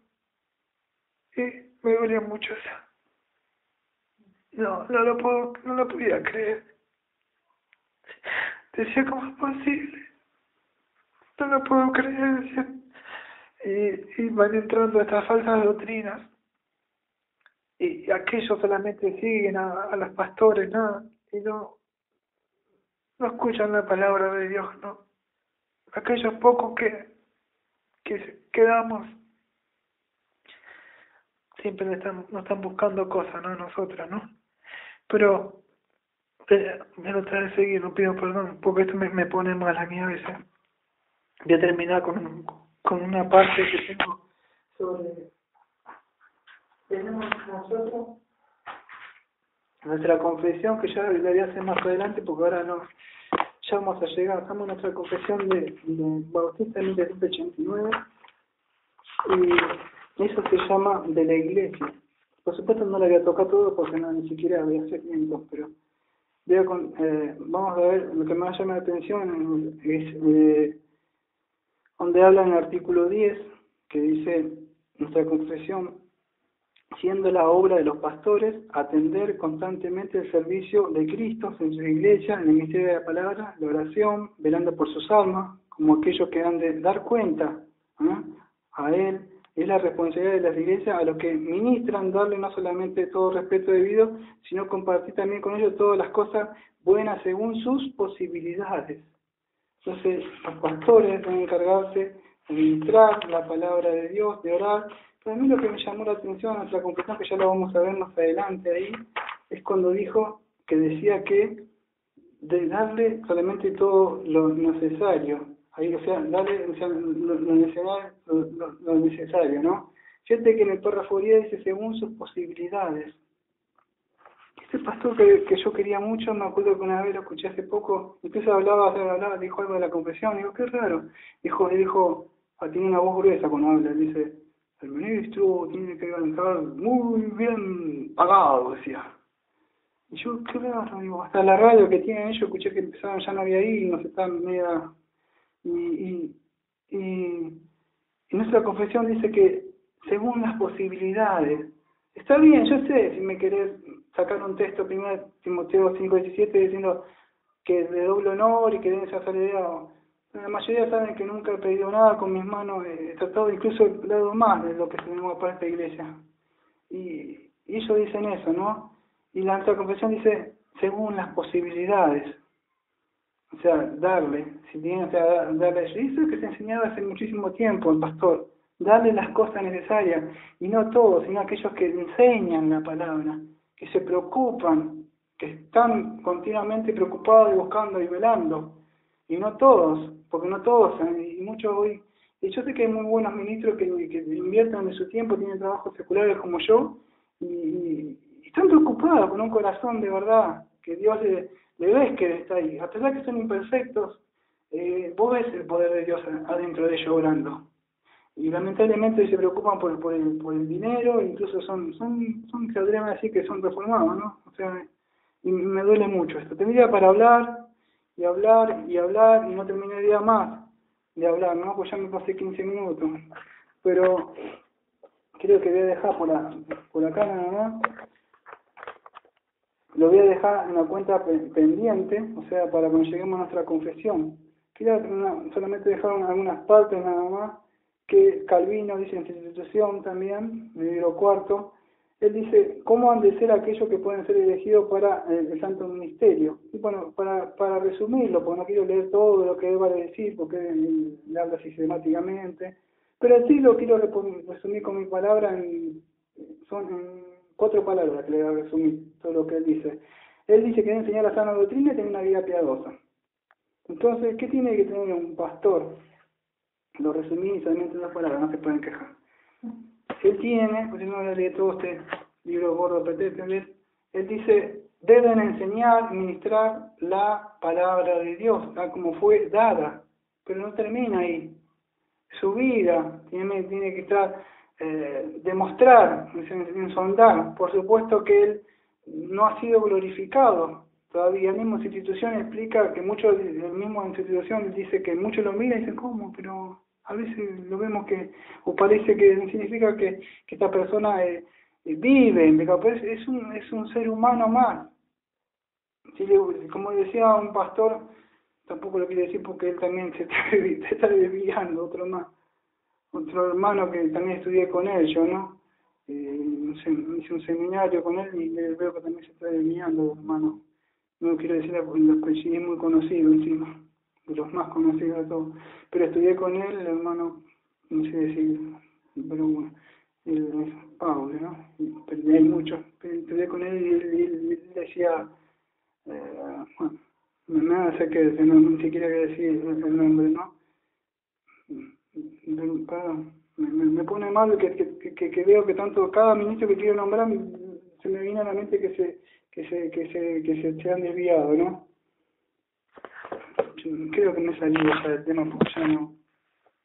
Y me duele mucho eso. No lo podía creer. Decía, ¿cómo es posible? No lo puedo creer, decía. Y van entrando estas falsas doctrinas. Y aquellos solamente siguen a los pastores, nada. Y no escuchan la palabra de Dios, ¿no? Aquellos pocos que quedamos siempre nos están buscando cosas, ¿no? Nosotras, ¿no? Pero me lo trae de seguir, no pido perdón, porque esto me pone mal a mí a veces. Voy a terminar con una parte que tengo sobre... Tenemos nosotros nuestra confesión, que ya la voy a hacer más adelante, porque ahora no, ya vamos a llegar. Estamos en nuestra confesión de Bautista en 1989, y eso se llama de la iglesia. Por supuesto no la voy a tocar todo porque no, ni siquiera voy a hacer tiempo, pero vamos a ver, lo que más llama la atención es donde habla en el artículo 10, que dice nuestra confesión, siendo la obra de los pastores atender constantemente el servicio de Cristo en su iglesia, en el misterio de la palabra, la oración, velando por sus almas, como aquellos que han de dar cuenta a Él. Es la responsabilidad de las iglesias a los que ministran darle no solamente todo respeto debido, sino compartir también con ellos todas las cosas buenas según sus posibilidades. Entonces, los pastores deben encargarse de ministrar la palabra de Dios, de orar. Pero a mí lo que me llamó la atención, nuestra conclusión, que ya la vamos a ver más adelante ahí, es cuando dijo que decía que de darle solamente todo lo necesario. Ahí, o sea, darle lo necesario, ¿no? Fíjate que en el párrafo 10 dice según sus posibilidades. Este pastor que yo quería mucho, me acuerdo que una vez lo escuché hace poco, incluso dijo algo de la confesión, digo, qué raro. Dijo, tiene una voz gruesa cuando habla, dice, el ministro tiene que estar muy bien pagado, decía. Y yo, qué raro, digo, hasta la radio que tienen ellos, escuché que empezaron, ya no había ahí, no sé, están media... Y nuestra confesión dice que según las posibilidades, está bien, yo sé, si me querés sacar un texto, 1 Timoteo 5:17, diciendo que de doble honor y que deben ser salariados. La mayoría saben que nunca he pedido nada con mis manos, he tratado, incluso he dado más de lo que tenemos para esta iglesia. Y ellos dicen eso, ¿no? Y la nuestra confesión dice, según las posibilidades. O sea, darle, si bien, o sea, darle, eso es lo que se enseñaba hace muchísimo tiempo el pastor, darle las cosas necesarias, y no todos, sino aquellos que enseñan la palabra, que se preocupan, que están continuamente preocupados y buscando y velando, y no todos, porque no todos, y muchos hoy Y yo sé que hay muy buenos ministros que invierten en su tiempo, tienen trabajos seculares como yo, y están preocupados con un corazón de verdad, que Dios le ves que está ahí. A pesar que son imperfectos, vos ves el poder de Dios adentro de ellos orando. Y lamentablemente se preocupan por el dinero, incluso son se atreven a decir que son reformados, ¿no? O sea, y me duele mucho esto. Tendría para hablar, y hablar, y hablar, y no terminaría más de hablar, ¿no? Pues ya me pasé 15 minutos. Pero creo que voy a dejar por acá nada más. Lo voy a dejar en la cuenta pendiente, o sea, para cuando lleguemos a nuestra confesión. Quería solamente dejar algunas partes nada más, que Calvino dice en su institución también, en el libro cuarto, él dice, ¿cómo han de ser aquellos que pueden ser elegidos para el santo ministerio? Y bueno, para resumirlo, porque no quiero leer todo lo que él va a decir, porque él habla sistemáticamente, pero sí lo quiero resumir con mi palabra, son 4 palabras que le voy a resumir todo lo que él dice. Él dice que debe enseñar la sana doctrina y tener una vida piadosa. Entonces, ¿qué tiene que tener un pastor? Lo resumí solamente en 2 palabras, no se pueden quejar. Él tiene, pues no voy a leer todo este libro gordo, él dice, deben enseñar y ministrar la palabra de Dios, tal como fue dada, pero no termina ahí. Su vida tiene que estar, demostrar, ensondar. Por supuesto que él no ha sido glorificado. Todavía la misma institución explica que muchos, el mismo institución dice que muchos lo miran y dicen, ¿cómo? Pero a veces lo vemos que, o parece que significa que esta persona vive en pecado, pero es un ser humano más. Si como decía un pastor, tampoco lo quiero decir porque él también se está desviando, otro hermano que también estudié con él, yo, ¿no? Hice un seminario con él y veo que también se está desviando, hermano. No quiero decir porque sí es muy conocido encima, de los más conocidos de todos. Pero estudié con él, el hermano, no sé decir, pero bueno, él es Pablo, ¿no? Pero hay muchos, pero estudié con él y él decía, bueno, me hace que no, ni siquiera que decir el nombre, ¿no? Me pone mal que veo que tanto cada ministro que quiero nombrar se me viene a la mente que se han desviado, ¿no? Creo que me he salido ya del tema porque ya no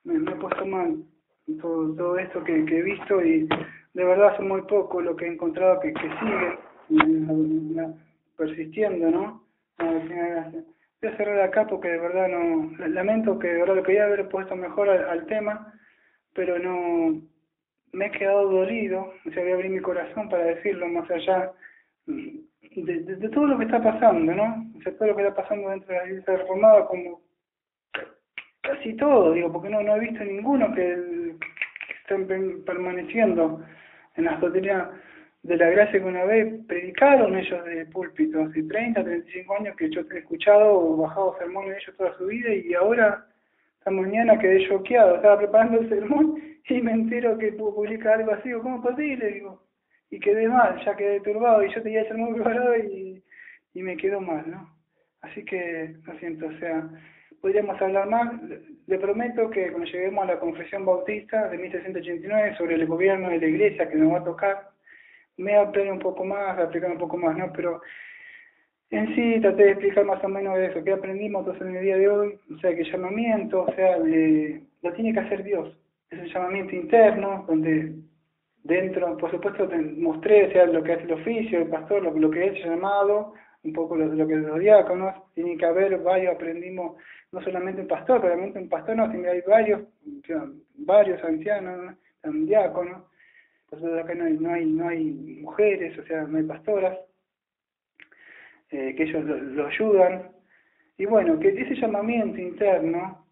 me he puesto mal todo esto que he visto y de verdad hace muy poco lo que he encontrado que sigue persistiendo, ¿no? Voy a cerrar acá porque de verdad no, lamento que de verdad lo quería haber puesto mejor al tema, pero no, me he quedado dolido, o sea, voy a abrir mi corazón para decirlo más allá de todo lo que está pasando, ¿no? O sea, todo lo que está pasando dentro de la Iglesia Reformada, como casi todo, digo, porque no he visto ninguno que estén permaneciendo en las doctrinas de la gracia que una vez predicaron ellos de púlpito, hace 30, 35 años que yo he escuchado o bajado sermones de ellos toda su vida y ahora, esta mañana quedé choqueado, estaba preparando el sermón y me entero que publica algo así, digo, ¿cómo es posible? Digo, y quedé mal, ya quedé turbado y yo tenía el sermón preparado y me quedó mal, ¿no? Así que, lo siento, o sea, podríamos hablar más. Le prometo que cuando lleguemos a la Confesión Bautista de 1689 sobre el gobierno de la Iglesia que nos va a tocar, me voy a ampliar un poco más, a explicar un poco más, ¿no? Pero en sí traté de explicar más o menos eso, que aprendimos entonces en el día de hoy, o sea, que el llamamiento, o sea, lo tiene que hacer Dios. Es un llamamiento interno, donde dentro, por supuesto, te mostré, o sea, lo que es el oficio, el pastor, lo que es llamado, un poco lo que es los diáconos, tiene que haber varios, aprendimos, no solamente un pastor, pero realmente un pastor no, tiene que haber varios ancianos, ¿no? Diáconos. Entonces acá no hay mujeres, o sea, no hay pastoras, que ellos lo ayudan. Y bueno, que ese llamamiento interno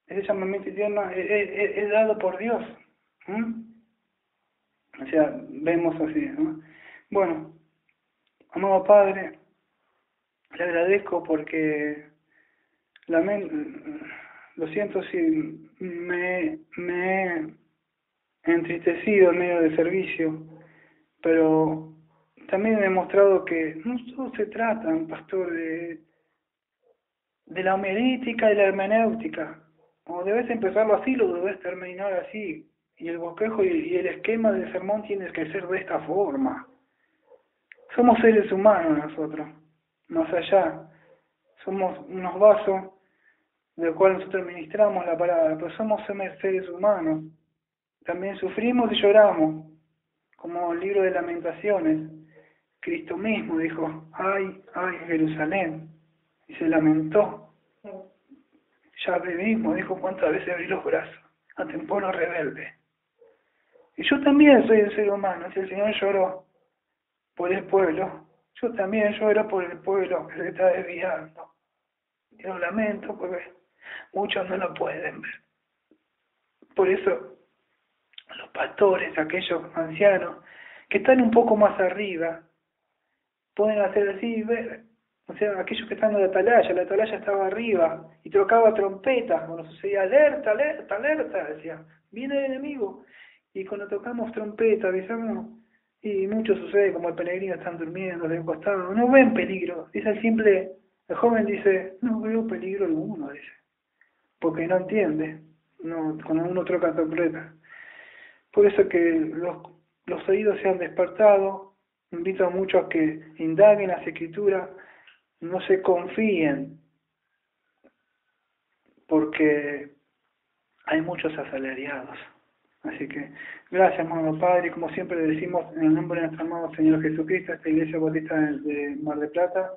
es dado por Dios. O sea, vemos así, ¿no? Bueno, amado Padre, le agradezco porque lo siento si me he entristecido en medio de servicio, pero también he demostrado que no solo se trata, pastor, de la homilética y la hermenéutica, O debes empezarlo así, lo debes terminar así. Y el bosquejo y el esquema del sermón tiene que ser de esta forma. Somos seres humanos nosotros, más allá. Somos unos vasos del cual nosotros ministramos la palabra, pero somos seres humanos. También sufrimos y lloramos, como el libro de Lamentaciones. Cristo mismo dijo, ay, ay, Jerusalén, y se lamentó. Ya mismo dijo cuántas veces abrí los brazos ante un pueblo rebelde. Y yo también soy el ser humano, si el Señor lloró por el pueblo, yo también lloro por el pueblo que se está desviando. Y lo lamento porque muchos no lo pueden ver. Por eso los pastores, aquellos ancianos que están un poco más arriba, pueden hacer así, ver, o sea, aquellos que están en la atalaya estaba arriba y tocaba trompetas, cuando sucedía alerta, alerta, alerta, decía, viene el enemigo. Y cuando tocamos trompeta, avisamos, y mucho sucede, como el peregrino están durmiendo de un costado, no ven peligro, dice el joven dice, no veo peligro alguno, dice, porque no entiende, no, cuando uno toca trompeta. Por eso que los oídos se han despertado, invito a muchos que indaguen las escrituras, no se confíen, porque hay muchos asalariados. Así que, gracias, hermano Padre, como siempre le decimos, en el nombre de nuestro amado Señor Jesucristo, esta Iglesia Bautista de Mar del Plata.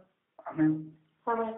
Amén. Amén.